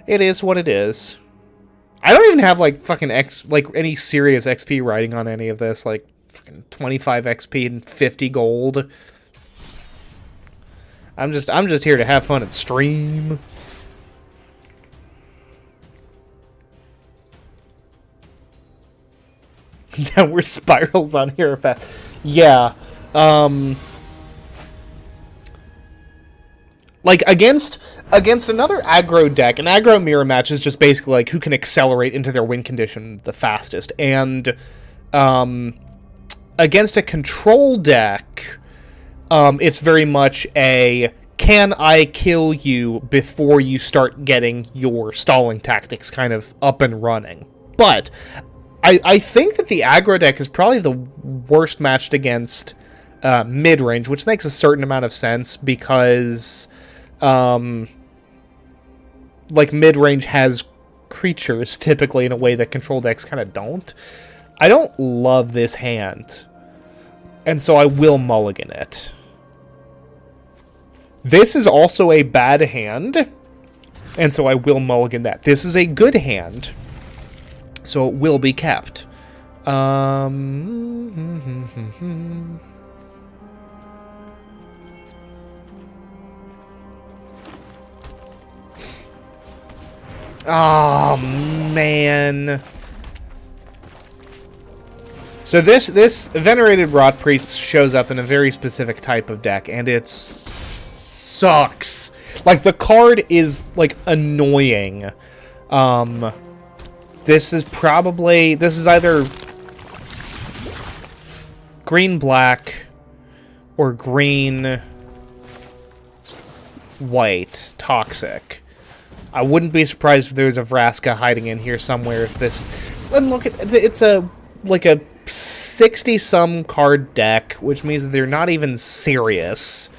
It is what it is. I don't even have, like, fucking any serious XP writing on any of this. Like, fucking 25 XP and 50 gold. I'm just here to have fun and stream. Downward spirals on here fast. Yeah. Like, against another aggro deck, an aggro mirror match is just basically, like, who can accelerate into their win condition the fastest. And, against a control deck, it's very much a, can I kill you before you start getting your stalling tactics kind of up and running? But I think that the aggro deck is probably the worst matched against mid-range, which makes a certain amount of sense because, like, mid-range has creatures typically in a way that control decks kind of don't. I don't love this hand, and so I will mulligan it. This is also a bad hand, and so I will mulligan that. This is a good hand, so it will be kept. Oh, man. So this Venerated Rot Priest shows up in a very specific type of deck, and it sucks. Like, the card is, like, annoying. This is either green-black or green-white toxic. I wouldn't be surprised if there's a Vraska hiding in here somewhere. If this, and look, it's a 60-some card deck, which means that they're not even serious.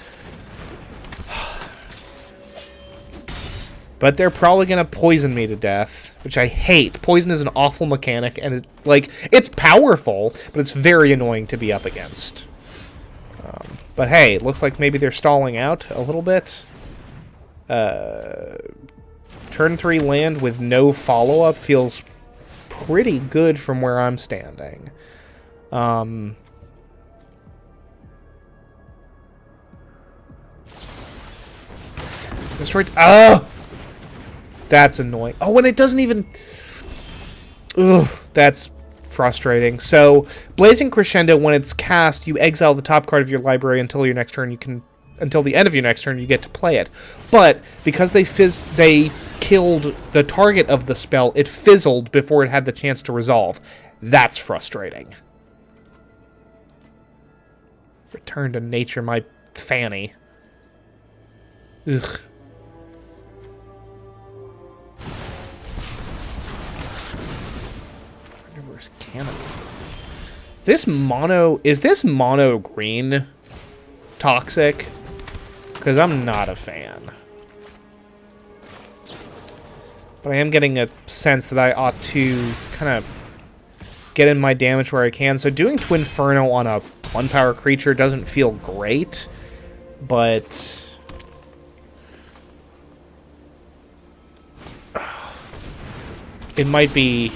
But they're probably gonna poison me to death, which I hate. Poison is an awful mechanic, and it's powerful, but it's very annoying to be up against. But hey, looks like maybe they're stalling out a little bit. Turn 3 land with no follow-up feels pretty good from where I'm standing. Destroyed. Oh! That's annoying. Oh, and it doesn't even... Ugh, that's frustrating. So, Blazing Crescendo, when it's cast, you exile the top card of your library until your next turn. Until the end of your next turn, you get to play it. But because they killed the target of the spell, it fizzled before it had the chance to resolve. That's frustrating. Return to nature, my fanny. Ugh. Canopy. Is this mono green toxic? Because I'm not a fan. But I am getting a sense that I ought to kind of get in my damage where I can. So doing Twinferno on a 1-power creature doesn't feel great, but it might be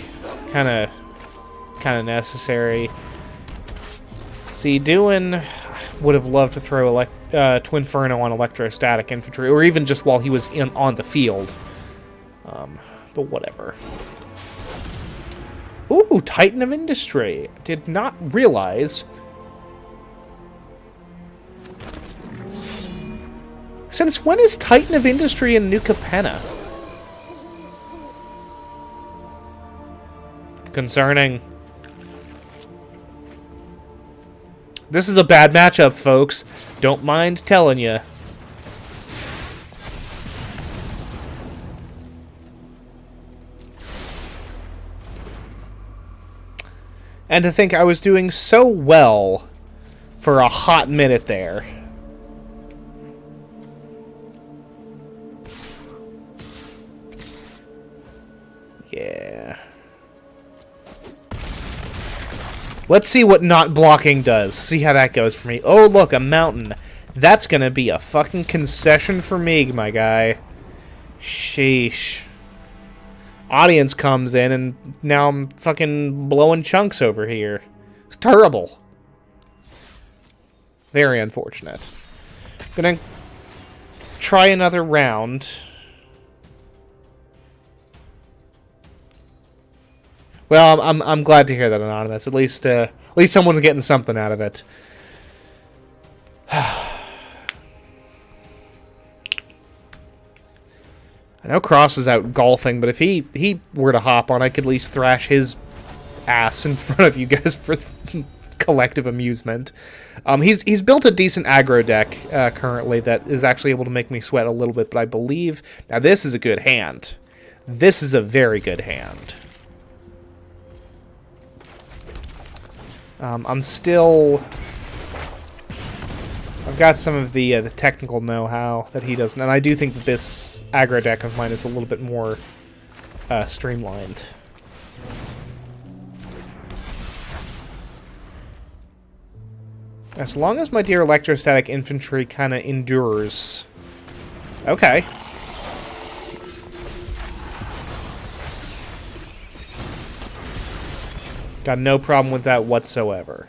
kind of necessary. See, would have loved to throw Twinferno on Electrostatic Infantry, or even just while he was on the field. But whatever. Ooh, Titan of Industry. Did not realize. Since when is Titan of Industry in New Capenna? Concerning. This is a bad matchup, folks. Don't mind telling you. And to think I was doing so well for a hot minute there. Yeah. Let's see what not blocking does. See how that goes for me. Oh, look, a mountain. That's gonna be a fucking concession for me, my guy. Sheesh. Audience comes in, and now I'm fucking blowing chunks over here. It's terrible. Very unfortunate. Gonna try another round. Well, I'm glad to hear that, Anonymous. At least someone's getting something out of it. I know Cross is out golfing, but if he were to hop on, I could at least thrash his ass in front of you guys for collective amusement. He's built a decent aggro deck currently that is actually able to make me sweat a little bit, but I believe... Now, this is a good hand. This is a very good hand. I'm still... I've got some of the technical know-how that he doesn't, and I do think that this aggro deck of mine is a little bit more streamlined. As long as my dear electrostatic infantry kind of endures. Okay. Got no problem with that whatsoever.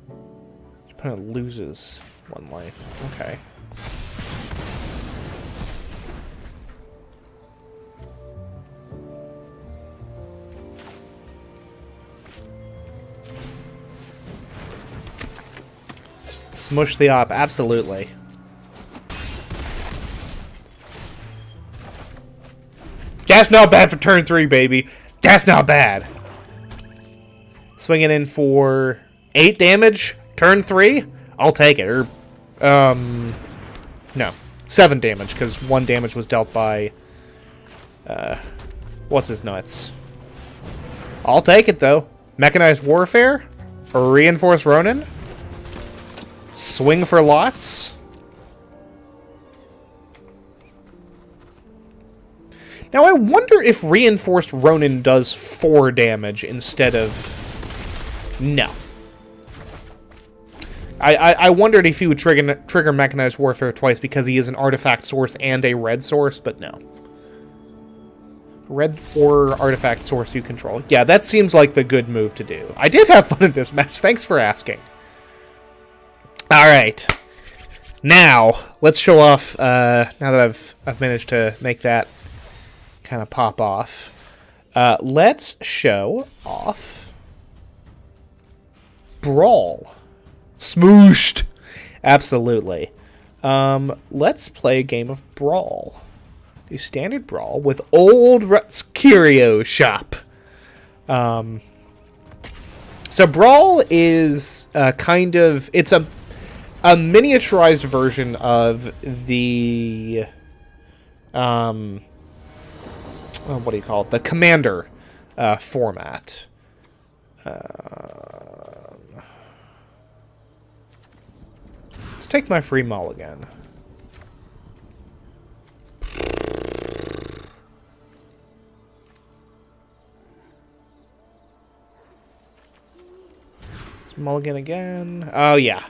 Your opponent loses 1 life. Okay. Smush the op, absolutely. That's not bad for turn 3, baby. That's not bad. Swinging in for 8 damage, turn 3. I'll take it. Or, no, 7 damage because 1 damage was dealt by, what's his nuts? I'll take it though. Mechanized Warfare, or Reinforced Ronin. Swing for lots. Now, I wonder if Reinforced Ronin does 4 damage instead of... No. I wondered if he would trigger Mechanized Warfare twice because he is an artifact source and a red source, but no. Red or artifact source you control. Yeah, that seems like the good move to do. I did have fun in this match. Thanks for asking. Alright. Now, let's show off, now that I've managed to make that kind of pop off. Let's show off Brawl. Smooshed! Absolutely. Let's play a game of Brawl. Do standard Brawl with Old Ruts Curio Shop. So Brawl is kind of... It's a miniaturized version of the... what do you call it? The Commander format. Let's take my free mulligan. Let's mulligan again. Oh, yeah.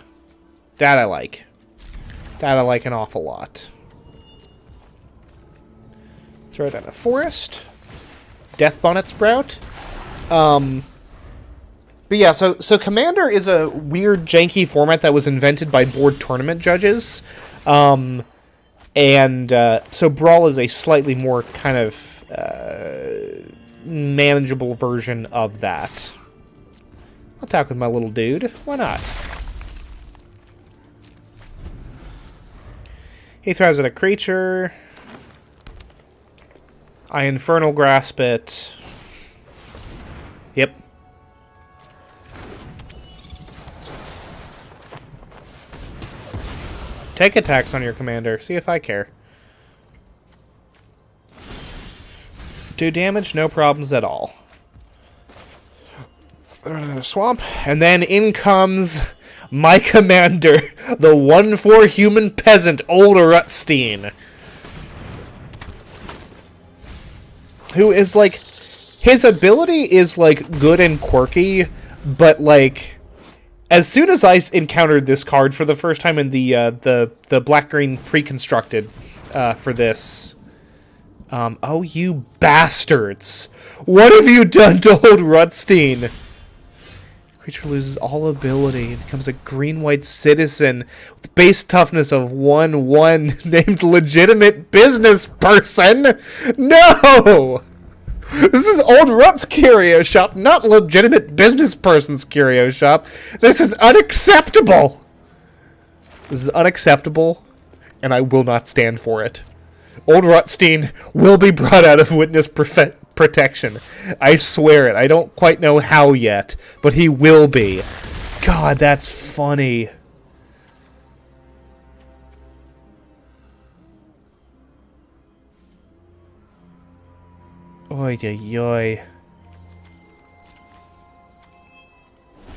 That I like. That I like an awful lot. Throw down a forest. Death Bonnet Sprout. But yeah, so Commander is a weird, janky format that was invented by board tournament judges. So Brawl is a slightly more kind of manageable version of that. I'll talk with my little dude. Why not? He throws at a creature. I Infernal Grasp it. Yep. Take attacks on your commander. See if I care. 2 damage, no problems at all. Swamp. And then in comes my commander, the 1/4 human peasant, Old Rutstein. Who is like... his ability is, like, good and quirky, but, like, as soon as I encountered this card for the first time in the black-green pre-constructed for this... oh, you bastards! What have you done to old Rutstein? Creature loses all ability and becomes a green-white citizen with base toughness of 1/1 named legitimate business person. No! This is old Rut's curio shop, not legitimate business person's curio shop. This is unacceptable. This is unacceptable, and I will not stand for it. Old Rutstein will be brought out of witness protection. I swear it. I don't quite know how yet, but he will be. God, that's funny. Oy, oy, oy.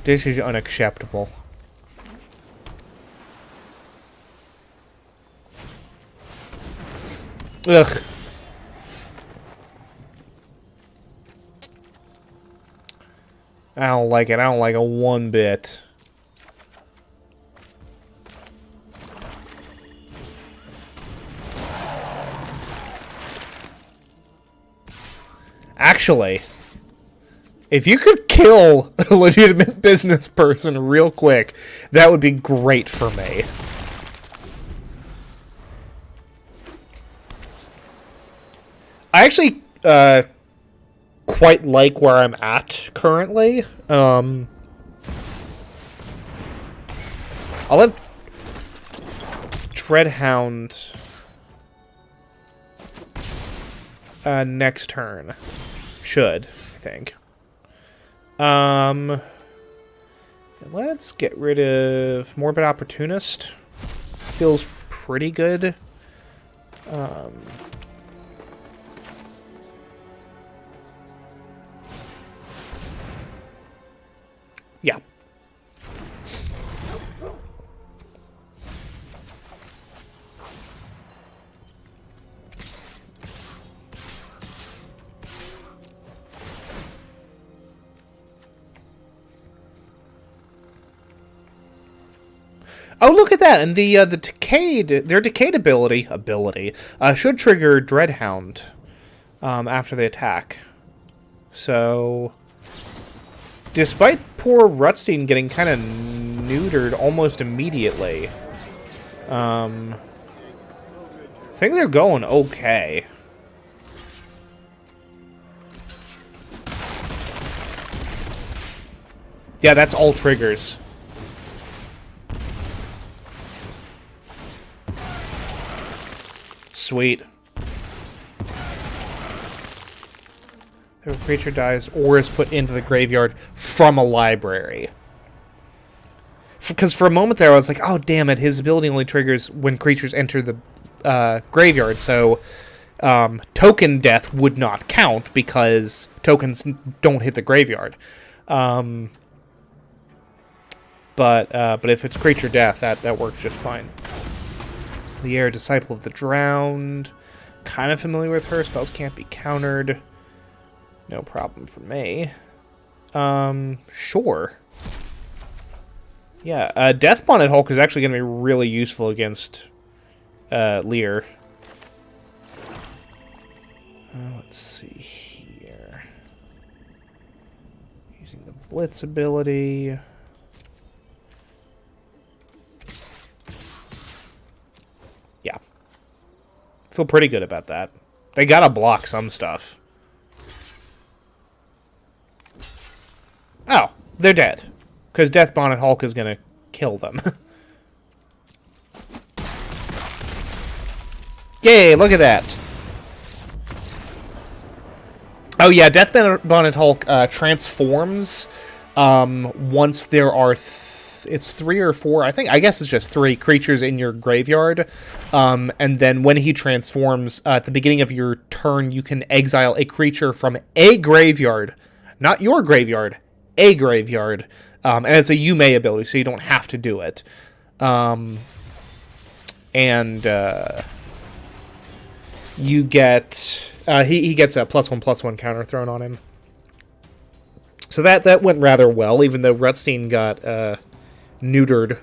This is unacceptable. Ugh. I don't like it. I don't like it one bit. Actually, if you could kill a legitimate business person real quick, that would be great for me. I actually quite like where I'm at currently. I'll let Dreadhound next turn. Should, I think. Let's get rid of Morbid Opportunist. Feels pretty good. Yeah. Oh, look at that! And the decayed, their decayed ability should trigger Dreadhound after the attack. So, despite poor Rutstein getting kind of neutered almost immediately, I think they're going okay. Yeah, that's all triggers. Sweet. If a creature dies or is put into the graveyard from a library. Because for a moment there I was like, oh damn it, his ability only triggers when creatures enter the graveyard, so token death would not count because tokens don't hit the graveyard. But if it's creature death, that works just fine. Lier, Disciple of the Drowned. Kind of familiar with her. Spells can't be countered. No problem for me. Sure. Yeah, Death Bonnet Hulk is actually going to be really useful against Lier. Let's see here. Using the Blitz ability. Yeah. Feel pretty good about that. They gotta block some stuff. Oh, they're dead. Because Death Bonnet Hulk is gonna kill them. Yay, look at that. Oh yeah, Death Bonnet Hulk transforms once there are... it's 3 or 4, I guess it's just 3 creatures in your graveyard. And then when he transforms, at the beginning of your turn, you can exile a creature from a graveyard. Not your graveyard, a graveyard. And it's a you may ability, so you don't have to do it. You get... he gets a +1/+1 counter thrown on him. so that went rather well, even though Rutstein got neutered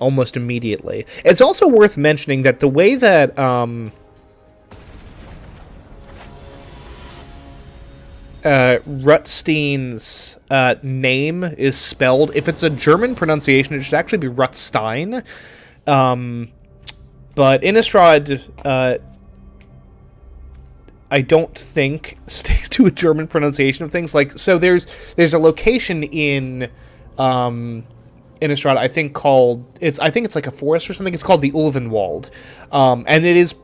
almost immediately. It's also worth mentioning that the way that Rutstein's name is spelled, if it's a German pronunciation, it should actually be Rutstein. But Innistrad, I don't think sticks to a German pronunciation of things. Like, so there's a location in Innistrad, I think it's like a forest or something. It's called the Ulvenwald, and it is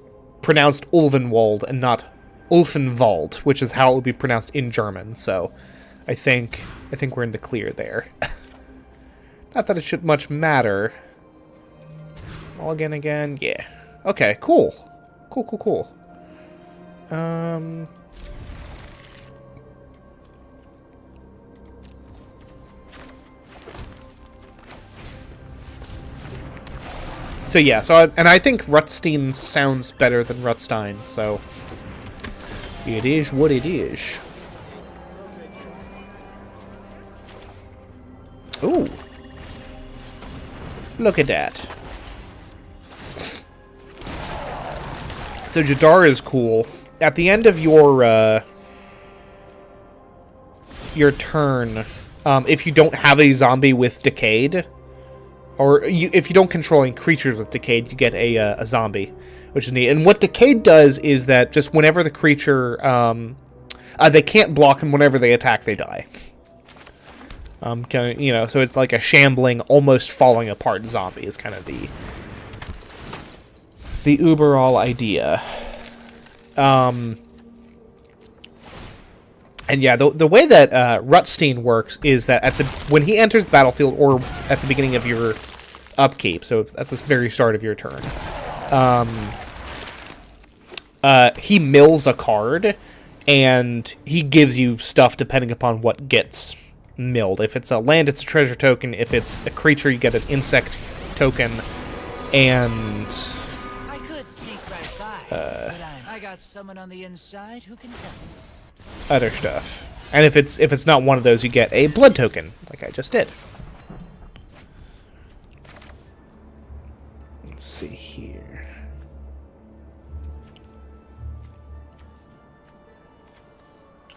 pronounced Ulvenwald and not Ulfenwald, which is how it would be pronounced in German. So, I think we're in the clear there. Not that it should much matter. Mulligan again, yeah. Okay, cool. Cool. So yeah, and I think Rutstein sounds better than Rutstein, so it is what it is. Ooh. Look at that. So Jadar is cool. At the end of your turn, if you don't have a zombie with Decayed, or if you don't control any creatures with Decayed, you get a zombie, which is neat. And what Decayed does is that just whenever the creature, they can't block, and whenever they attack, they die. Kind of, so it's like a shambling, almost falling apart zombie is kind of the overall idea. And yeah, the way that Rutstein works is that when he enters the battlefield, or at the beginning of your upkeep, so at the very start of your turn, he mills a card, and he gives you stuff depending upon what gets milled. If it's a land, it's a treasure token. If it's a creature, you get an insect token, and I could sneak right by, but I got someone on the inside who can tell. Other stuff. And if it's not one of those, you get a blood token, like I just did. Let's see here.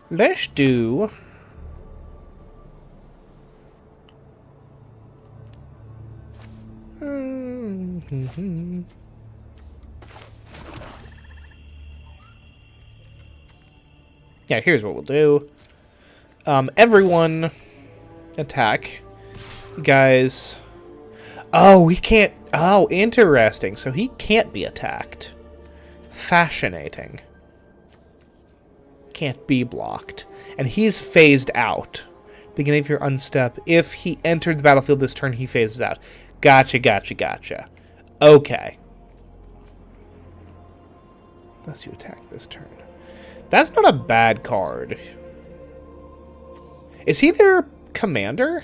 Let's do... Yeah, here's what we'll do. Everyone attack. Guys. Oh, he can't... Oh, interesting. So he can't be attacked. Fascinating. Can't be blocked. And he's phased out. Beginning of your unstep. If he entered the battlefield this turn, he phases out. Gotcha. Okay. Unless you attack this turn. That's not a bad card. Is he their commander?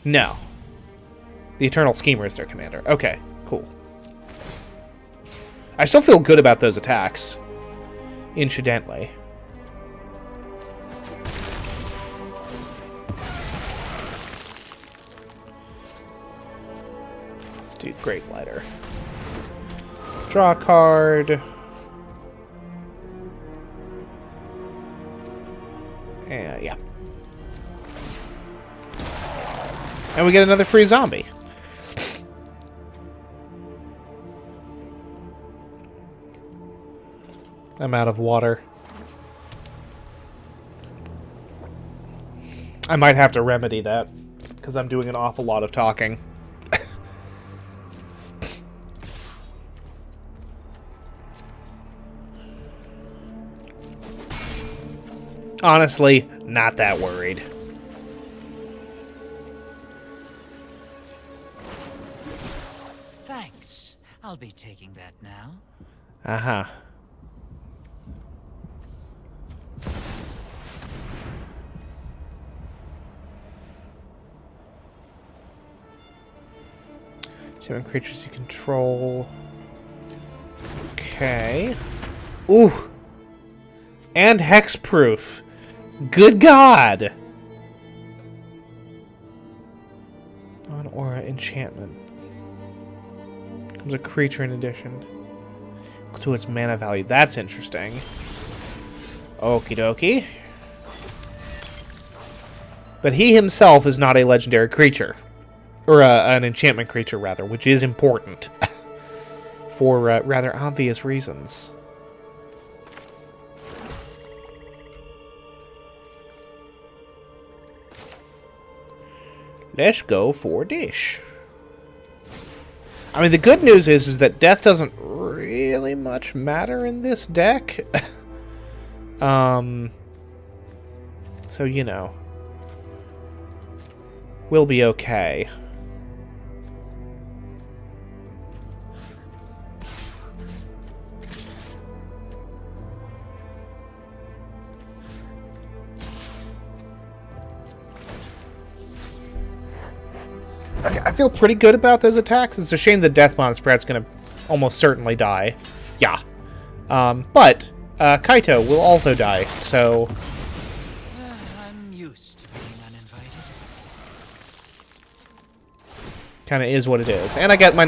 No. The Eternal Schemer is their commander. Okay, cool. I still feel good about those attacks. Incidentally. Let's do Great Lighter. Draw a card. Yeah. And we get another free zombie. I'm out of water. I might have to remedy that, because I'm doing an awful lot of talking. Honestly, not that worried. Thanks. I'll be taking that now. Uh-huh. Seven creatures you control. Okay. Ooh. And hexproof. Good God! Non-aura enchantment. Comes a creature in addition to its mana value. That's interesting. Okie dokie. But he himself is not a legendary creature. Or an enchantment creature, rather, which is important. For rather obvious reasons. Let's go for dish. I mean, the good news is that death doesn't really much matter in this deck. So, you know. We'll be okay. Okay, I feel pretty good about those attacks. It's a shame the Death Monstrat's gonna almost certainly die. Yeah. But Kaito will also die, so... I'm used to being uninvited. Kind of is what it is. And I get my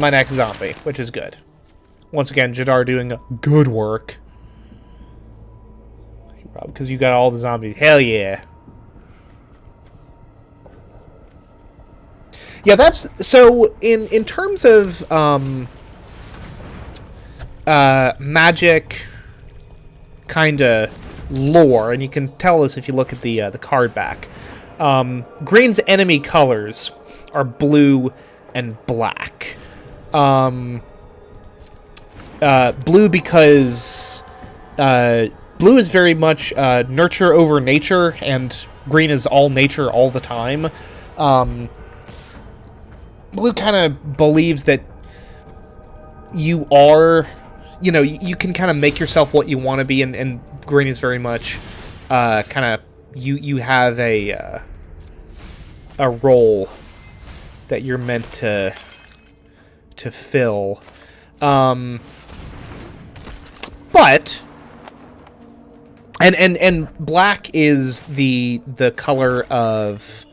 next zombie, which is good. Once again, Jadar doing good work. Because you got all the zombies. Hell yeah. Yeah, that's... So, in terms of magic kind of lore, and you can tell this if you look at the card back, Green's enemy colors are blue and black. Blue because... blue is very much nurture over nature, and green is all nature all the time. Blue kind of believes that you are, you know, you can kind of make yourself what you want to be, and green is very much kind of, you have a role that you're meant to fill. But... And black is the color of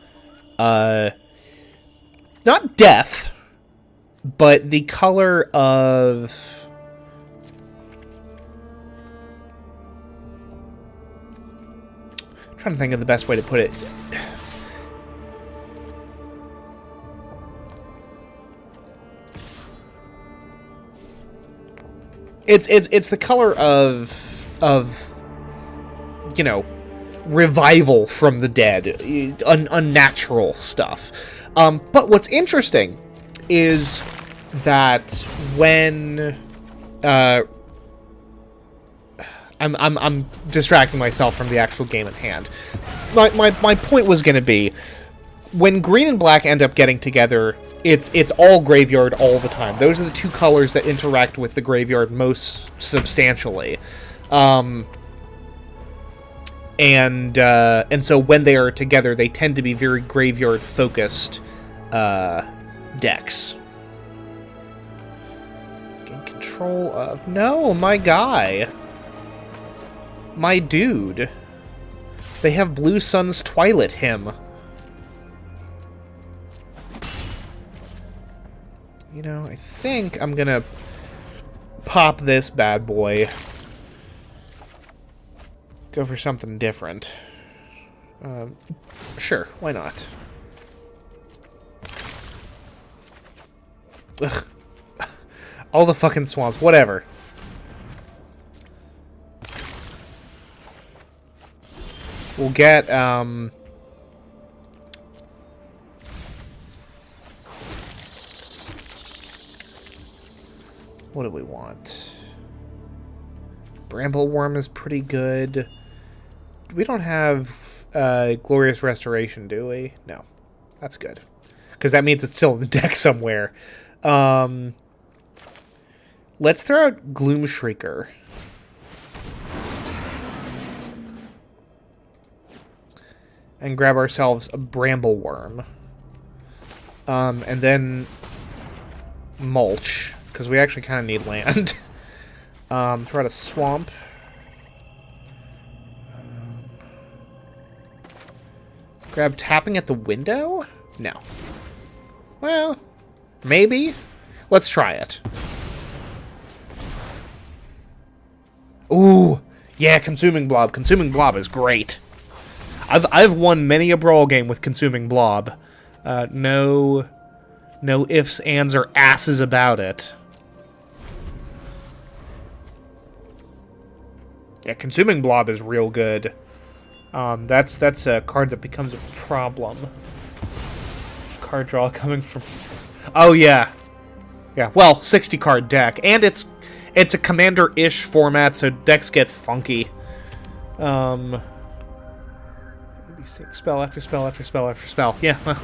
not death, but the color of I'm trying to think of the best way to put it. It's the color of you know, revival from the dead, unnatural stuff. But what's interesting is that when I'm distracting myself from the actual game at hand. My point was going to be, when green and black end up getting together, it's all graveyard all the time. Those are the two colors that interact with the graveyard most substantially. And so when they are together, they tend to be very graveyard-focused decks. Gain control of... No, my guy. My dude. They have Blue Sun's Twilight him. You know, I think I'm gonna pop this bad boy. Go for something different. Sure, why not? Ugh. All the fucking swamps, whatever. We'll get, what do we want? Brambleworm is pretty good. We don't have Glorious Restoration, do we? No. That's good. Because that means it's still in the deck somewhere. Let's throw out Gloom Shrieker. And grab ourselves a Brambleworm. And then Mulch. Because we actually kind of need land. Throw out a Swamp. Grab tapping at the window? No. Well, maybe. Let's try it. Ooh, yeah, Consuming Blob. Consuming Blob is great. I've won many a brawl game with Consuming Blob. No ifs, ands, or asses about it. Yeah, Consuming Blob is real good. That's a card that becomes a problem. Card draw coming from... Oh, yeah. Yeah, well, 60 card deck. And it's a commander-ish format, so decks get funky. Spell after spell after spell after spell. Yeah, well,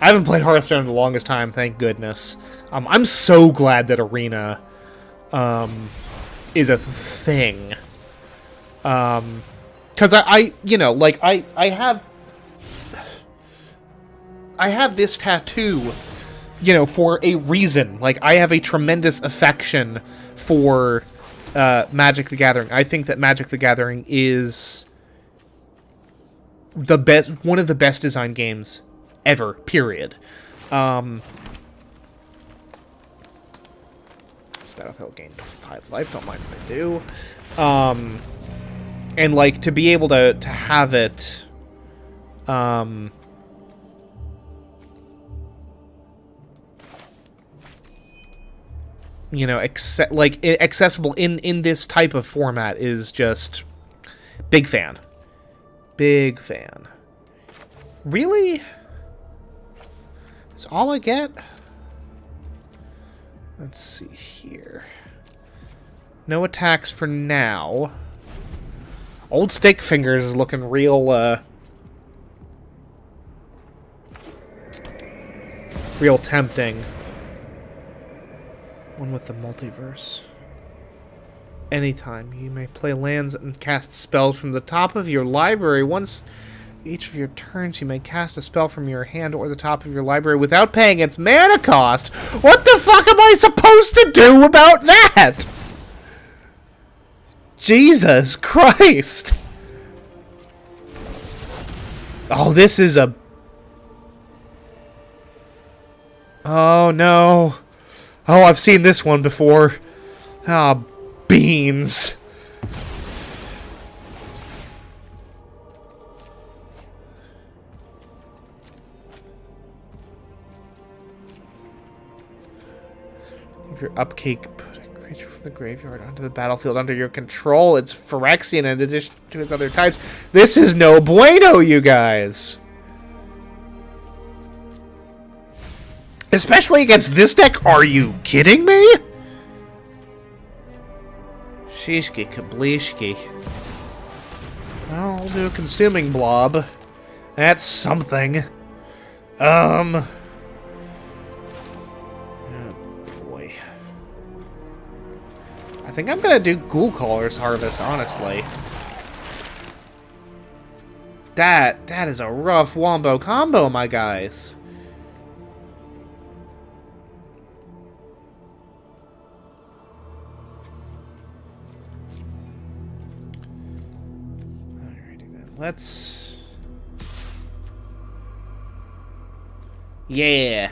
I haven't played Hearthstone in the longest time, thank goodness. I'm so glad that Arena is a thing. Because I you know, like, I have this tattoo, you know, for a reason. Like, I have a tremendous affection for Magic the Gathering. I think that Magic the Gathering is the best, one of the best designed games ever, period. Battlefield gained 5 life, don't mind if I do. And, like, to be able to have it, you know, accessible in this type of format is just big fan. Big fan. Really? That's all I get? Let's see here. No attacks for now. Old Steak Fingers is looking real, real tempting. One with the multiverse. Anytime, you may play lands and cast spells from the top of your library. Once each of your turns, you may cast a spell from your hand or the top of your library without paying its mana cost. What the fuck am I supposed to do about that? Jesus Christ. Oh, this is a... Oh, no. Oh, I've seen this one before. Ah, beans. If your upkeep, put a creature from the graveyard onto the battlefield under your control. It's Phyrexian in addition to its other types. This is no bueno, you guys. Especially against this deck? Are you kidding me? Shishki kablishki. I'll do a Consuming Blob. That's something. Oh boy. I think I'm gonna do Ghoul Caller's Harvest, honestly. That is a rough wombo combo, my guys. Let's... Yeah.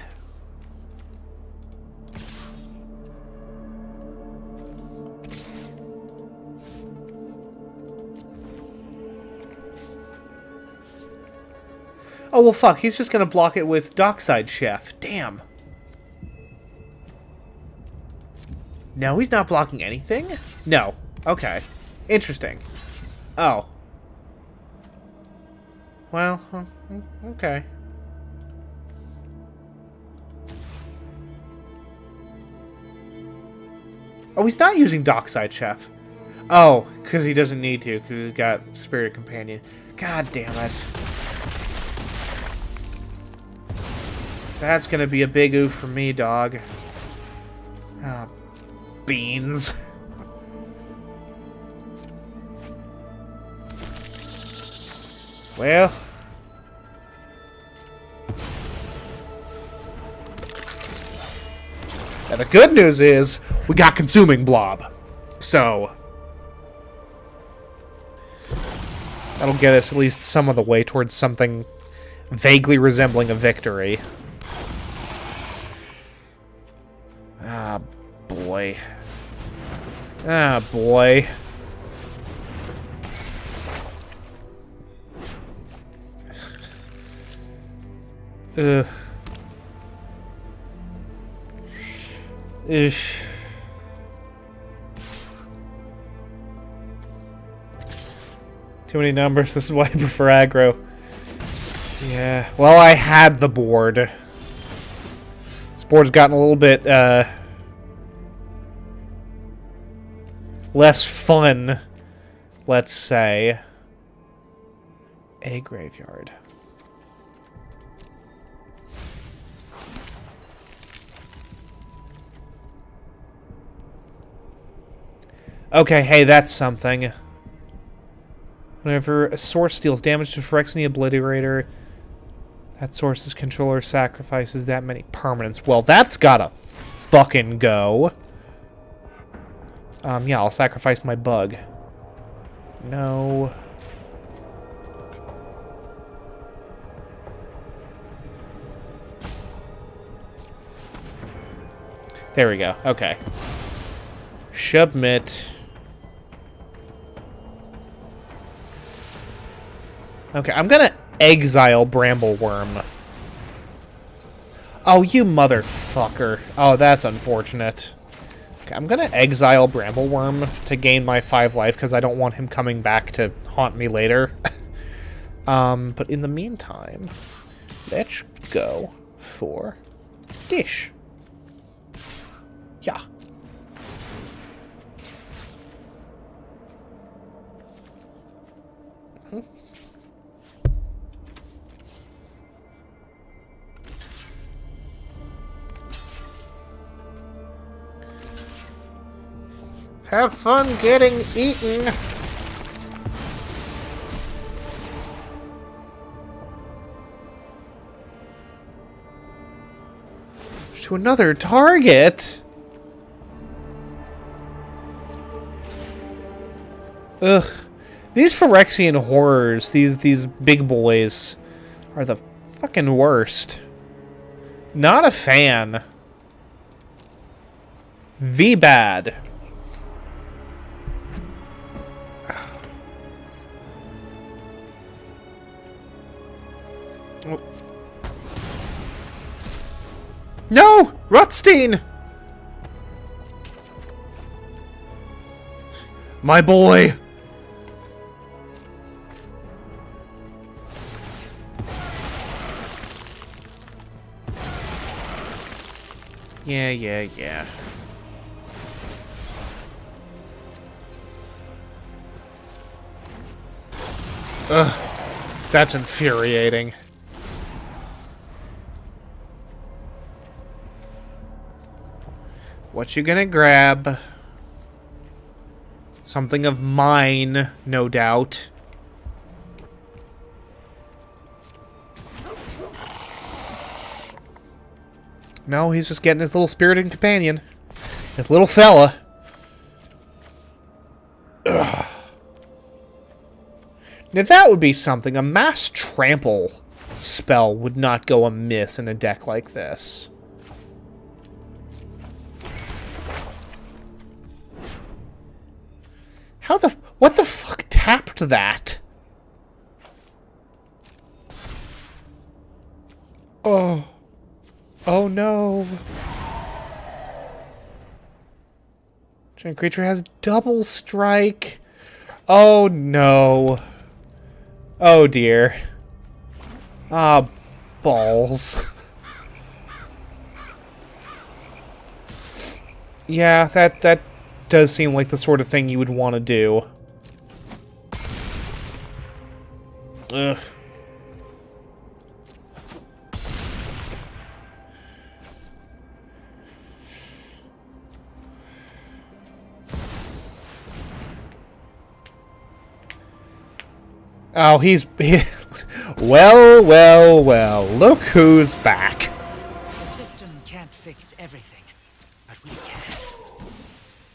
Oh, well, fuck. He's just gonna block it with Dockside Chef. Damn. No, he's not blocking anything? No. Okay. Interesting. Oh. Well, okay. Oh, he's not using Dockside Chef. Oh, because he doesn't need to, because he's got Spirit Companion. God damn it. That's gonna be a big oof for me, dog. Ah, beans. Well. And the good news is, we got Consuming Blob. So, that'll get us at least some of the way towards something vaguely resembling a victory. Ah, boy. Ah, boy. Ugh. Ish. Too many numbers. This is why I prefer aggro. Yeah. Well, I had the board. This board's gotten a little bit, less fun, let's say. A graveyard. Okay, hey, that's something. Whenever a source deals damage to Phyrexian Obliterator, that source's controller sacrifices that many permanents. Well, that's gotta fucking go. Yeah, I'll sacrifice my bug. No. There we go. Okay. Submit. Okay, I'm gonna exile Brambleworm. Oh, you motherfucker. Oh, that's unfortunate. Okay, I'm gonna exile Brambleworm to gain my 5 life because I don't want him coming back to haunt me later. But in the meantime, let's go for Dish. Yeah. Have fun getting eaten. To another target. Ugh. These Phyrexian horrors, these big boys, are the fucking worst. Not a fan. V-bad. No! Rutstein! My boy! Yeah. Ugh. That's infuriating. What you gonna grab? Something of mine, no doubt. No, he's just getting his little spirited companion. His little fella. Ugh. Now that would be something. A mass trample spell would not go amiss in a deck like this. What the fuck tapped that? Oh. Oh no. Giant creature has double strike. Oh no. Oh dear. Ah, balls. Yeah, that does seem like the sort of thing you would want to do. Ugh. Oh, well, look who's back. The system can't fix everything, but we can.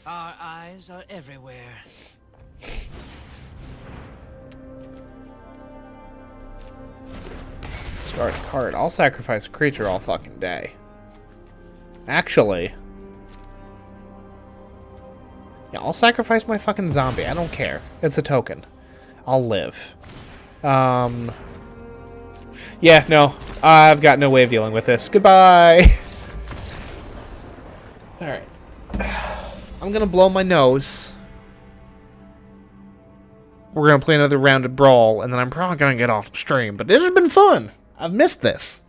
Our eyes are everywhere. Discard a card. I'll sacrifice a creature all fucking day. Actually... yeah, I'll sacrifice my fucking zombie. I don't care. It's a token. I'll live. Yeah, no. I've got no way of dealing with this. Goodbye! Alright. I'm gonna blow my nose. We're gonna play another round of Brawl, and then I'm probably gonna get off the stream. But this has been fun! I've missed this.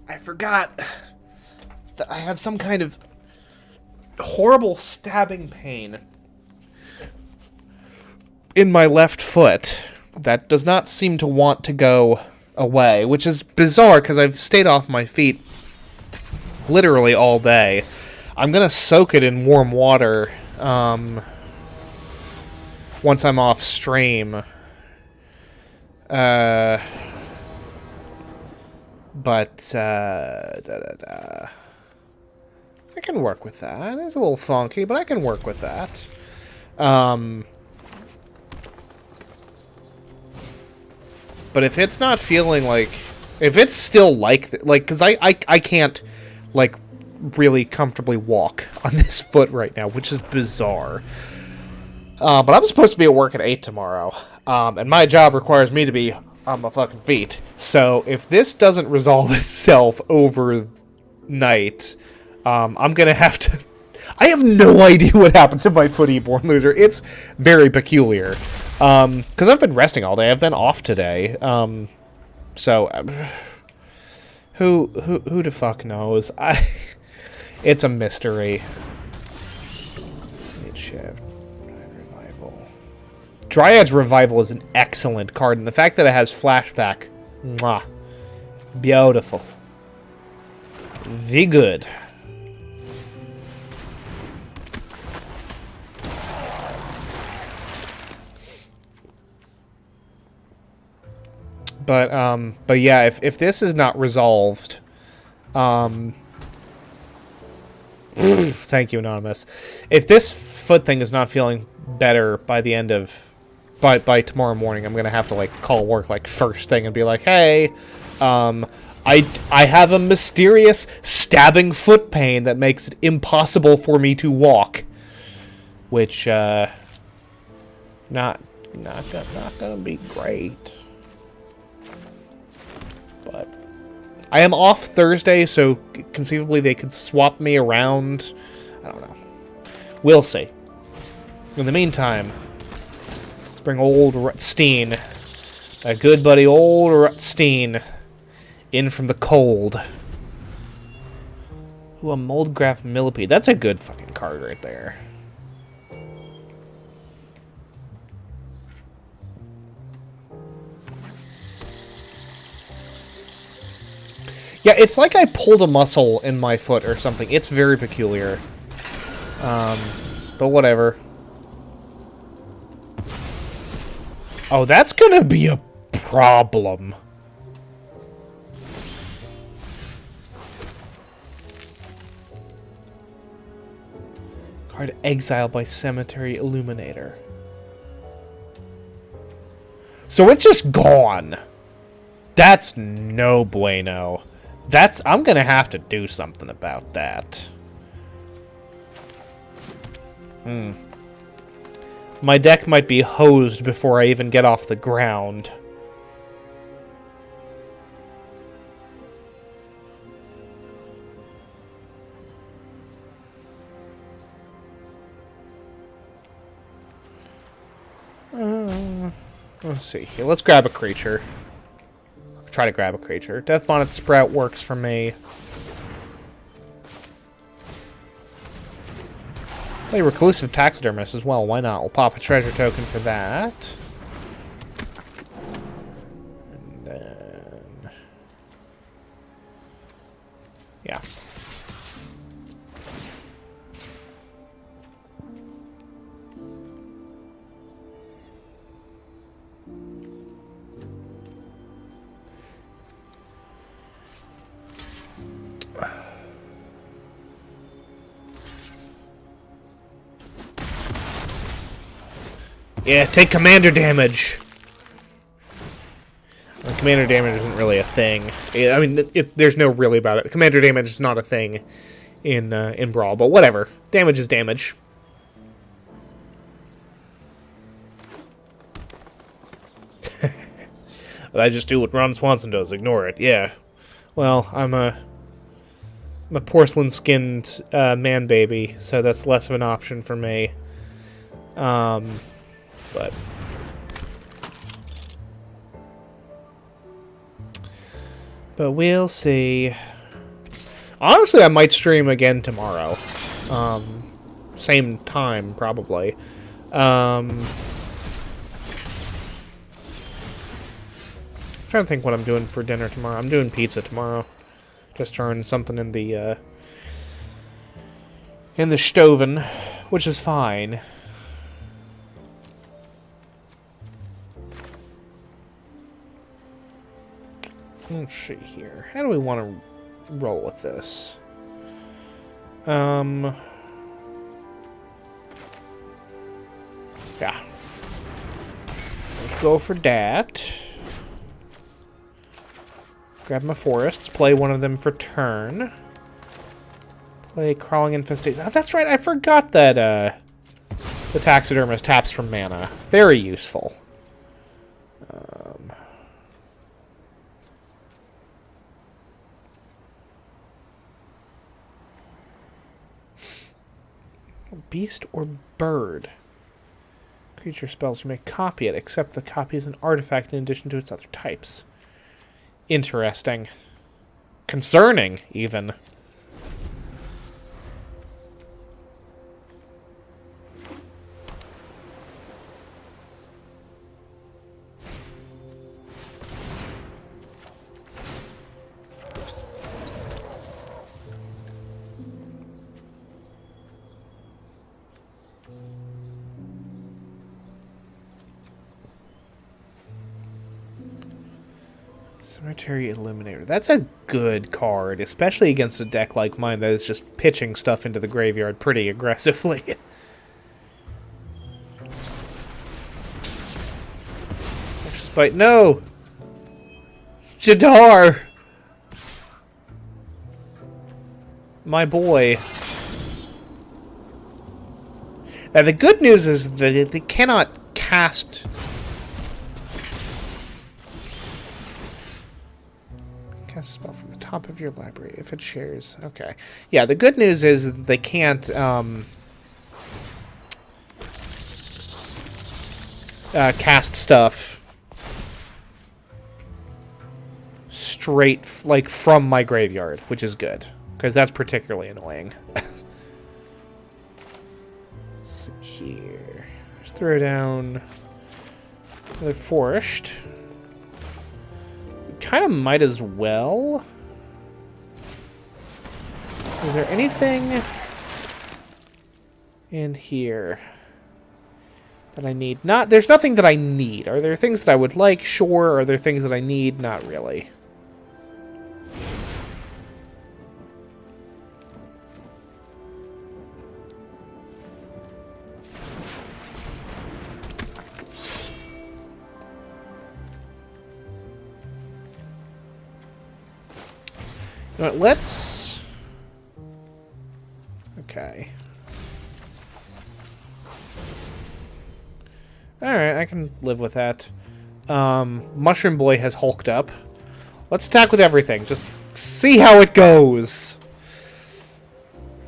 I forgot that I have some kind of horrible stabbing pain in my left foot that does not seem to want to go away, which is bizarre because I've stayed off my feet literally all day. I'm gonna soak it in warm water once I'm off stream. But, I can work with that. It's a little funky, but I can work with that. But if it's not feeling like... if it's still like... because I can't, like, really comfortably walk on this foot right now, which is bizarre. But I'm supposed to be at work at 8 tomorrow. And my job requires me to be on my fucking feet. So if this doesn't resolve itself overnight, I'm gonna have to... I have no idea what happened to my foot, Born Loser. It's very peculiar. Because I've been resting all day. I've been off today. So... Who the fuck knows? It's a mystery. Dryad's Revival is an excellent card, and the fact that it has flashback, mwah, beautiful. Very good. But yeah, if this is not resolved, thank you, Anonymous. If this foot thing is not feeling better by the end of... By tomorrow morning, I'm gonna have to, like, call work, like, first thing and be like, hey, I have a mysterious stabbing foot pain that makes it impossible for me to walk. Which, not gonna be great. But I am off Thursday, so conceivably they could swap me around. I don't know. We'll see. In the meantime... bring old Rutstein, a good buddy old Rutstein, in from the cold. Ooh, a Moldgraph Millipede. That's a good fucking card right there. Yeah, it's like I pulled a muscle in my foot or something. It's very peculiar. But whatever. Oh, that's gonna be a problem. Card exiled by Cemetery Illuminator. So it's just gone. That's no bueno. I'm gonna have to do something about that. My deck might be hosed before I even get off the ground. Let's see here. Let's grab a creature. Try to grab a creature. Death Bonnet Sprout works for me. Play Reclusive Taxidermist as well. Why not? We'll pop a treasure token for that. And then... yeah. Yeah, take commander damage. Well, commander damage isn't really a thing. I mean, there's no really about it. Commander damage is not a thing in Brawl, but whatever. Damage is damage. I just do what Ron Swanson does. Ignore it. Yeah. Well, I'm a porcelain-skinned man baby, so that's less of an option for me. But we'll see. Honestly, I might stream again tomorrow. Same time, probably. Trying to think what I'm doing for dinner tomorrow. I'm doing pizza tomorrow. Just throwing something in the stoven, which is fine. Let's see here. How do we want to roll with this? Yeah. Let's go for that. Grab my forests, play one of them for turn. Play Crawling Infestation. Oh, that's right, I forgot that the Taxidermist taps from mana. Very useful. Beast or bird? Creature spells, you may copy it, except the copy is an artifact in addition to its other types. Interesting. Concerning, even. Cemetery Illuminator. That's a good card, especially against a deck like mine that is just pitching stuff into the graveyard pretty aggressively. Spite. No! Jadar! My boy. Now, the good news is that they cannot cast... Cast a spell from the top of your library if it shares. Okay. Yeah, the good news is that they can't cast stuff straight, like, from my graveyard, which is good, because that's particularly annoying. Let's see here. Just throw down the forest. Kind of might as well. Is there anything in here that I need? There's nothing that I need. Are there things that I would like? Sure. Are there things that I need? Not really. You know what, let's... Okay. Alright, I can live with that. Mushroom Boy has hulked up. Let's attack with everything. Just see how it goes.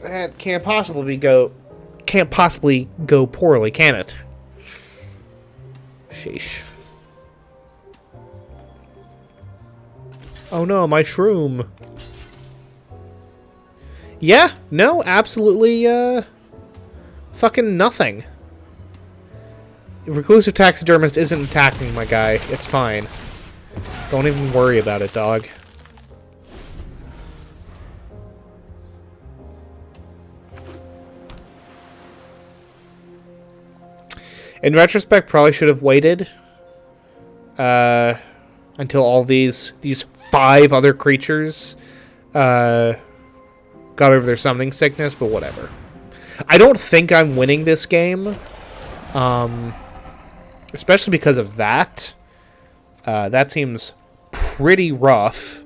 That can't possibly go poorly, can it? Sheesh. Oh no, my shroom. Yeah, no, absolutely, fucking nothing. Reclusive Taxidermist isn't attacking my guy. It's fine. Don't even worry about it, dog. In retrospect, probably should have waited, until all these 5 other creatures, got over their summoning sickness, but whatever. I don't think I'm winning this game. Especially because of that. That seems pretty rough.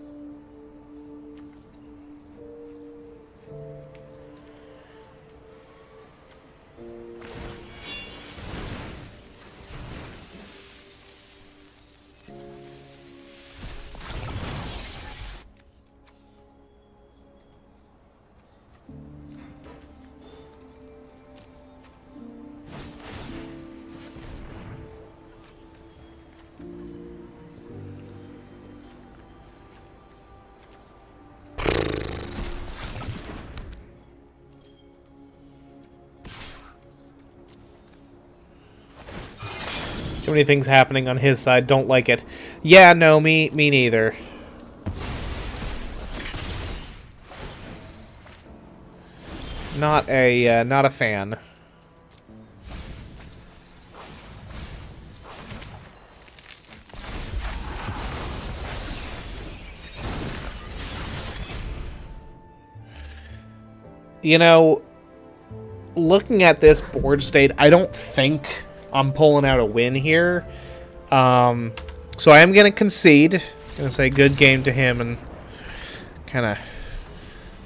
Too many things happening on his side. Don't like it. Yeah, no, me neither. Not a fan. You know, looking at this board state, I don't think I'm pulling out a win here. So I am going to concede. I'm going to say good game to him and kind of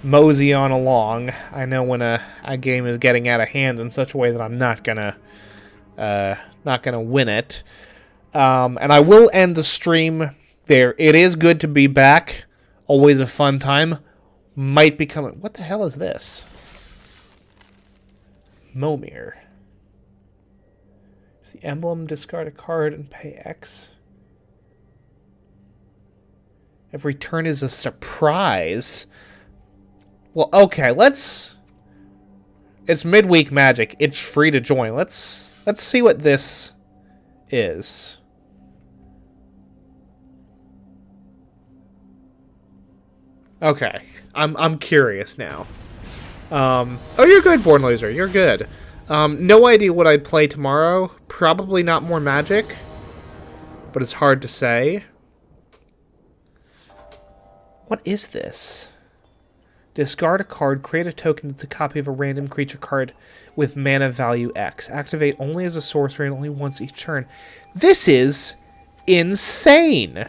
mosey on along. I know when a game is getting out of hand in such a way that I'm not going to win it. And I will end the stream there. It is good to be back. Always a fun time. Might become... What the hell is this? Momir. Is the emblem, discard a card and pay X. Every turn is a surprise. Well, okay, let's... It's midweek magic. It's free to join. Let's see what this is. Okay. I'm curious now. Oh, you're good, Born Loser. You're good. No idea what I'd play tomorrow. Probably not more Magic. But it's hard to say. What is this? Discard a card, create a token that's a copy of a random creature card with mana value X. Activate only as a sorcery and only once each turn. This is insane!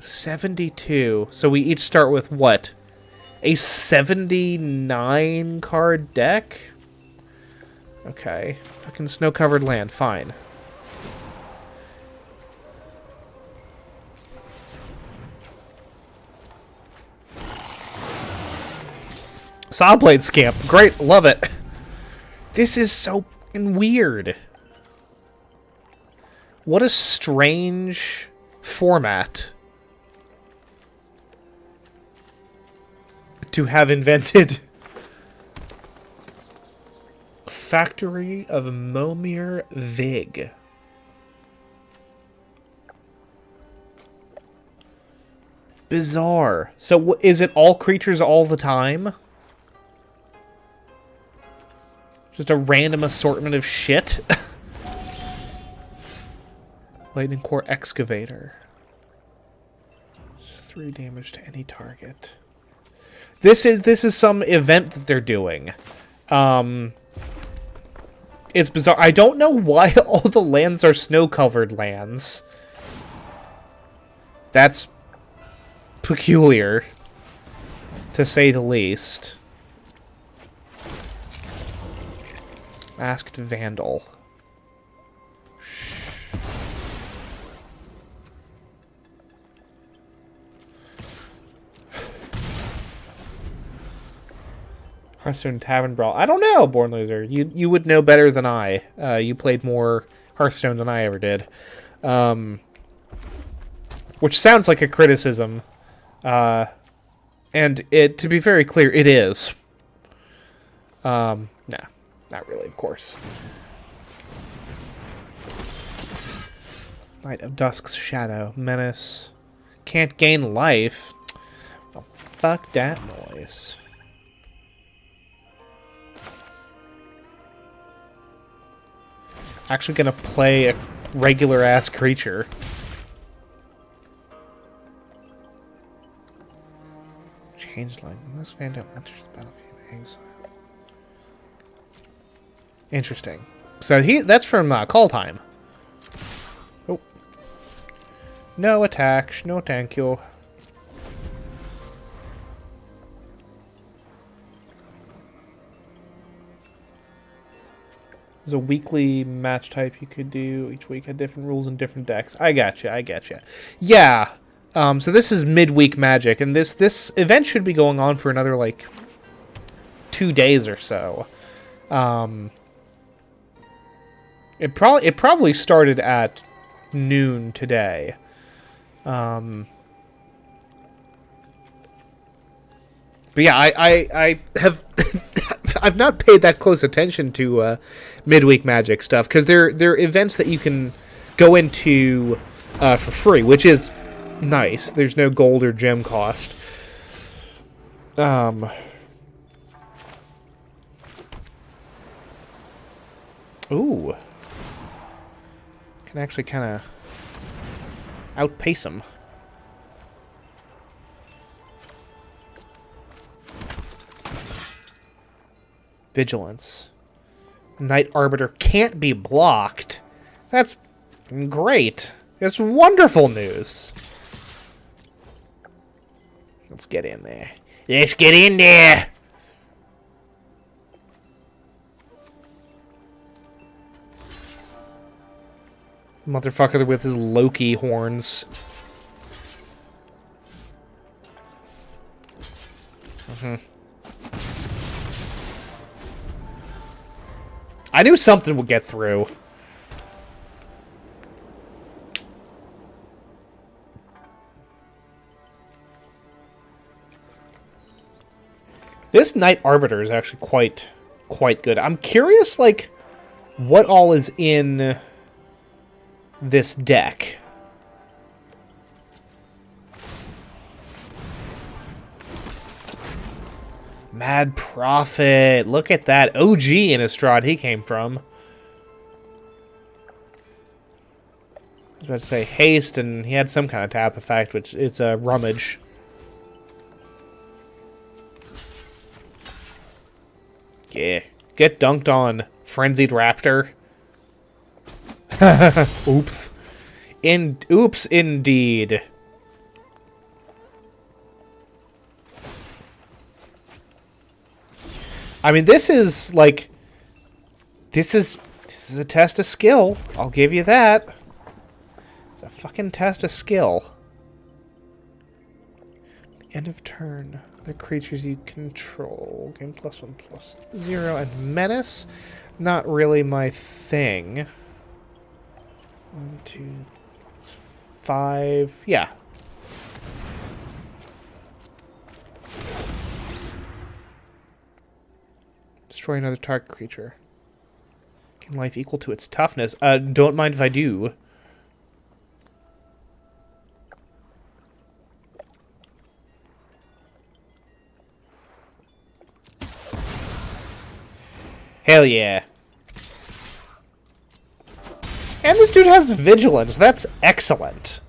$72. So we each start with what? A 79 card deck? Okay. Fucking snow-covered land. Fine. Sawblade Scamp. Great. Love it. This is so fucking weird. What a strange format to have invented. Factory of Momir Vig. Bizarre. So is it all creatures all the time? Just a random assortment of shit? Lightning Core Excavator. 3 damage to any target. This is some event that they're doing. It's bizarre. I don't know why all the lands are snow-covered lands. That's peculiar, to say the least. Masked Vandal. Hearthstone Tavern Brawl. I don't know, Born Loser. You would know better than I. You played more Hearthstone than I ever did. Which sounds like a criticism. And to be very clear, it is. Nah, not really, of course. Knight of Dusk's Shadow. Menace. Can't gain life. Oh, fuck that noise. Actually gonna play a regular ass creature. Changeling. Most Vandal enters the battlefield. Exile. Interesting. So that's from Call Time. Oh. No attacks. No thank you. There's a weekly match type you could do. Each week had different rules and different decks. I gotcha. Yeah. So this is midweek Magic, and this event should be going on for another, like, 2 days or so. It probably started at noon today. But yeah, I have I've not paid that close attention to midweek Magic stuff, because they're events that you can go into for free, which is nice. There's no gold or gem cost. Ooh. Can actually kind of outpace him. Vigilance. Night Arbiter can't be blocked. That's great. It's wonderful news. Let's get in there. Let's get in there. Motherfucker with his Loki horns. I knew something would get through. This Night Arbiter is actually quite good. I'm curious, like, what all is in this deck. Mad Prophet. Look at that. OG Innistrad he came from. I was about to say haste, and he had some kind of tap effect, which it's a rummage. Yeah. Get dunked on, Frenzied Raptor. Oops. Oops, indeed. I mean, this is like, this is a test of skill. I'll give you that. It's a fucking test of skill. End of turn. The creatures you control gain +1/+0 and menace. Not really my thing. 1, 2, 5. Yeah. Destroy another target creature. Gain life equal to its toughness. Don't mind if I do. Hell yeah. And this dude has vigilance. That's excellent.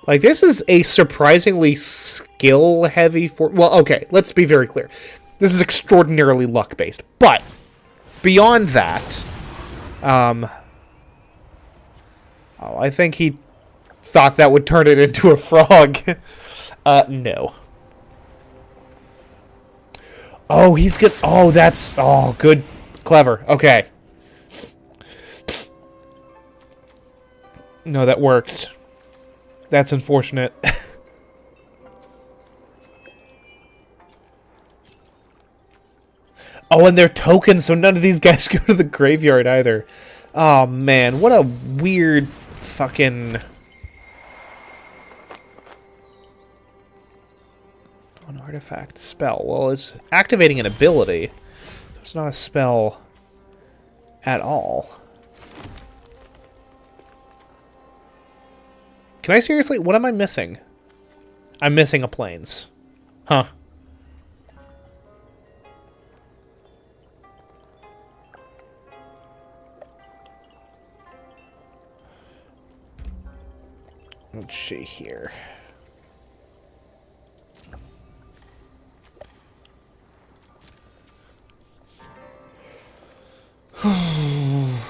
Like, this is a surprisingly skill-heavy well, okay, let's be very clear. This is extraordinarily luck-based. But, beyond that, oh, I think he thought that would turn it into a frog. No. Oh, he's good. Oh, that's... Oh, good. Clever. Okay. No, that works. That's unfortunate. Oh, and they're tokens, so none of these guys go to the graveyard either. Oh, man. What a weird fucking... An artifact spell. Well, it's activating an ability. It's not a spell at all. Can I seriously... What am I missing? I'm missing a plains. Huh. Let's see here.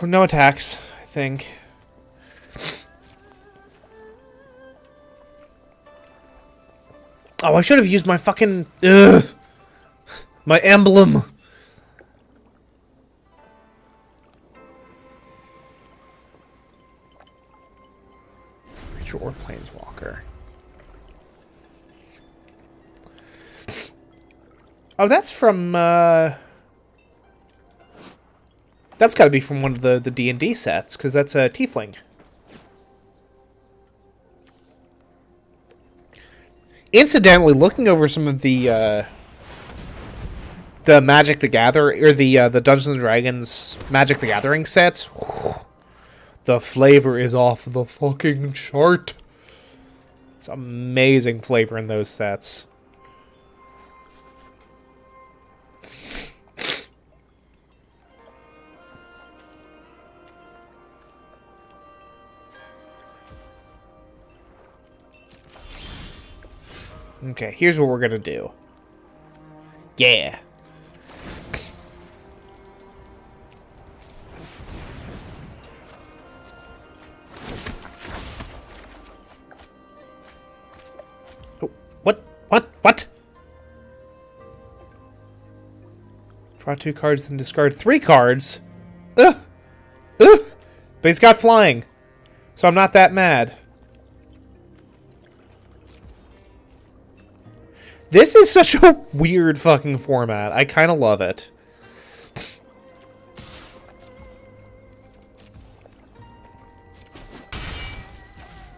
No attacks, I think. Oh, I should have used my fucking... my emblem. Creature or planeswalker. Oh, that's from, that's got to be from one of the D&D sets, because that's a tiefling. Incidentally, looking over some of the Magic the Gathering, or the Dungeons and Dragons Magic the Gathering sets, the flavor is off the fucking chart. It's amazing flavor in those sets. Okay, here's what we're gonna do. Yeah. Oh, what? Draw 2 cards, then discard 3 cards? Ugh! Ugh! But he's got flying, so I'm not that mad. This is such a weird fucking format. I kind of love it.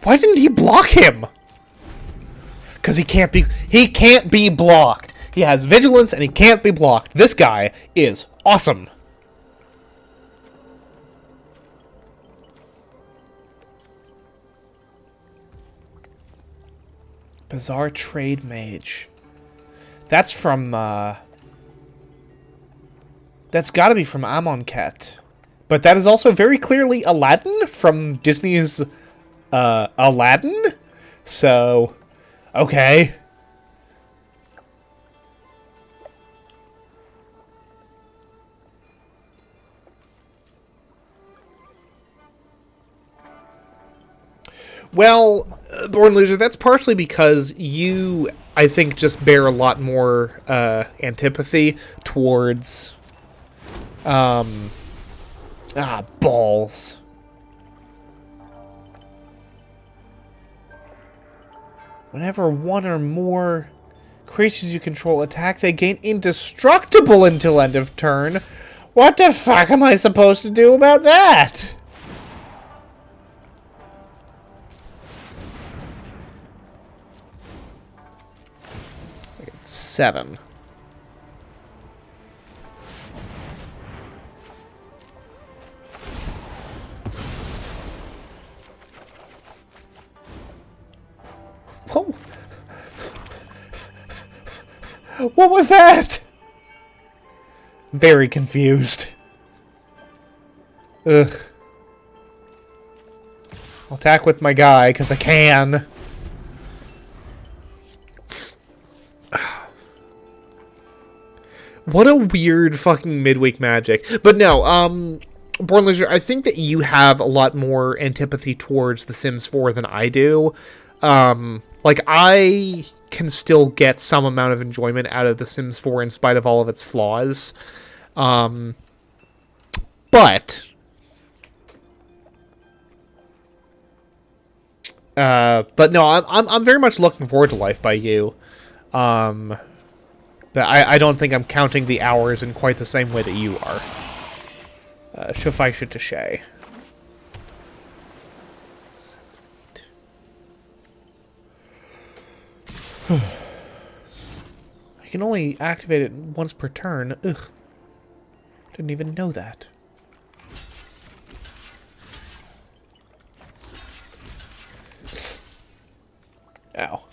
Why didn't he block him? Because he can't be blocked. He has vigilance and he can't be blocked. This guy is awesome. Bizarre Trade Mage. That's from, that's gotta be from Amonkhet. But that is also very clearly Aladdin from Disney's, Aladdin? So, okay. Well, Born Loser, that's partially because you, I think, just bear a lot more antipathy towards balls. Whenever one or more creatures you control attack, they gain indestructible until end of turn. What the fuck am I supposed to do about that? 7. Whoa. What was that? Very confused. Ugh. I'll attack with my guy, because I can. What a weird fucking midweek Magic. But no, Born Loser, I think that you have a lot more antipathy towards The Sims 4 than I do. Like, I can still get some amount of enjoyment out of The Sims 4 in spite of all of its flaws. But no, I'm very much looking forward to Life by You. But I don't think I'm counting the hours in quite the same way that you are. Suffice it to say. I can only activate it once per turn. Ugh. Didn't even know that. Ow.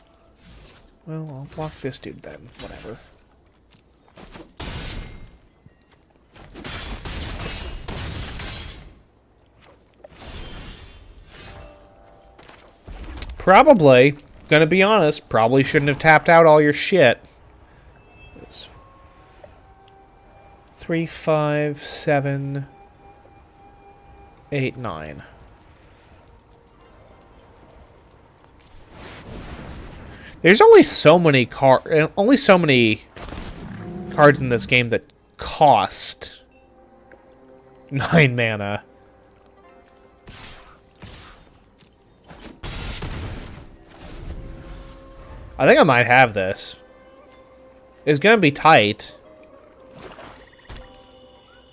Well, I'll block this dude then. Whatever. Probably, gonna be honest, probably shouldn't have tapped out all your shit. 3, 5, 7, 8, 9. There's only so many cards in this game that cost 9 mana. I think I might have this. It's gonna be tight.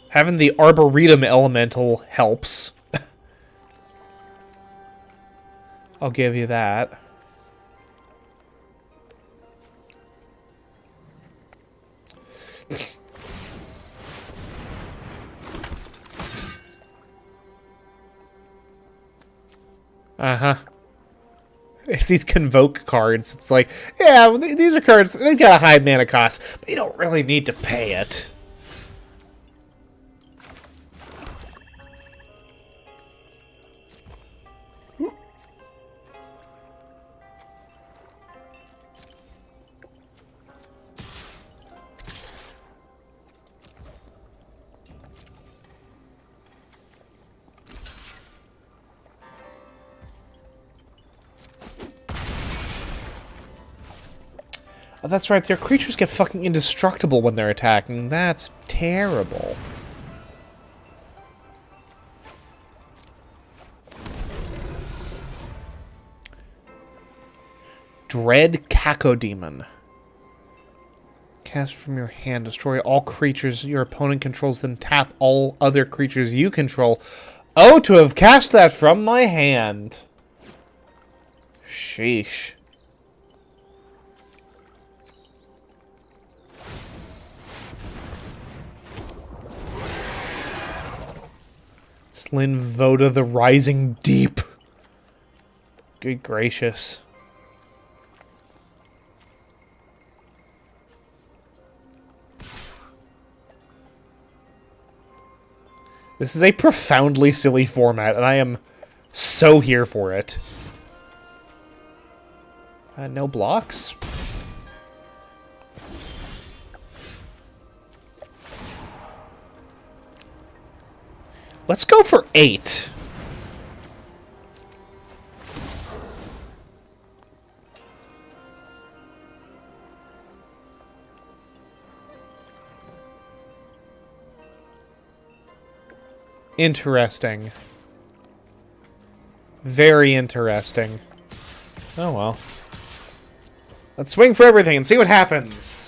Having the Arboretum Elemental helps. I'll give you that. Uh-huh. It's these Convoke cards. It's like, yeah, these are cards, they've got a high mana cost, but you don't really need to pay it. Oh, that's right, their creatures get fucking indestructible when they're attacking. That's terrible. Dread Cacodemon. Cast from your hand. Destroy all creatures your opponent controls, then tap all other creatures you control. Oh, to have cast that from my hand. Sheesh. Slyn Voda the Rising Deep. Good gracious. This is a profoundly silly format, and I am so here for it. No blocks? Let's go for 8. Interesting. Very interesting. Oh well. Let's swing for everything and see what happens.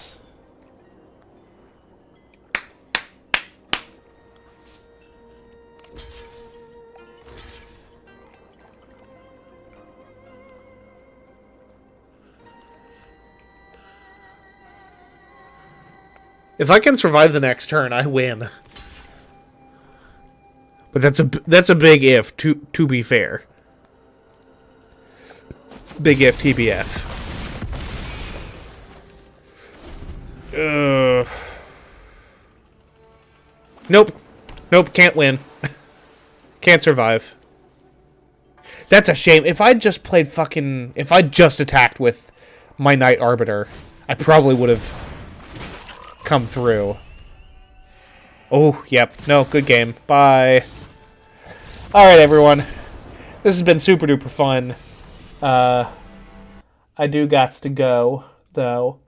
If I can survive the next turn, I win. But that's a big if, to be fair. Big if TBF. Nope. Nope, can't win. Can't survive. That's a shame. If I'd just played fucking... If I'd just attacked with my Knight Arbiter, I probably would have come through. Oh, yep. No, good game. Bye. Alright, everyone. This has been super duper fun. I do gots to go, though.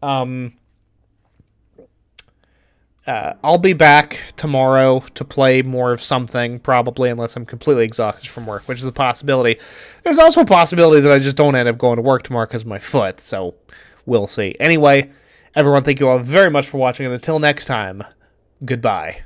I'll be back tomorrow to play more of something, probably, unless I'm completely exhausted from work, which is a possibility. There's also a possibility that I just don't end up going to work tomorrow because of my foot, so we'll see. Anyway, everyone, thank you all very much for watching, and until next time, goodbye.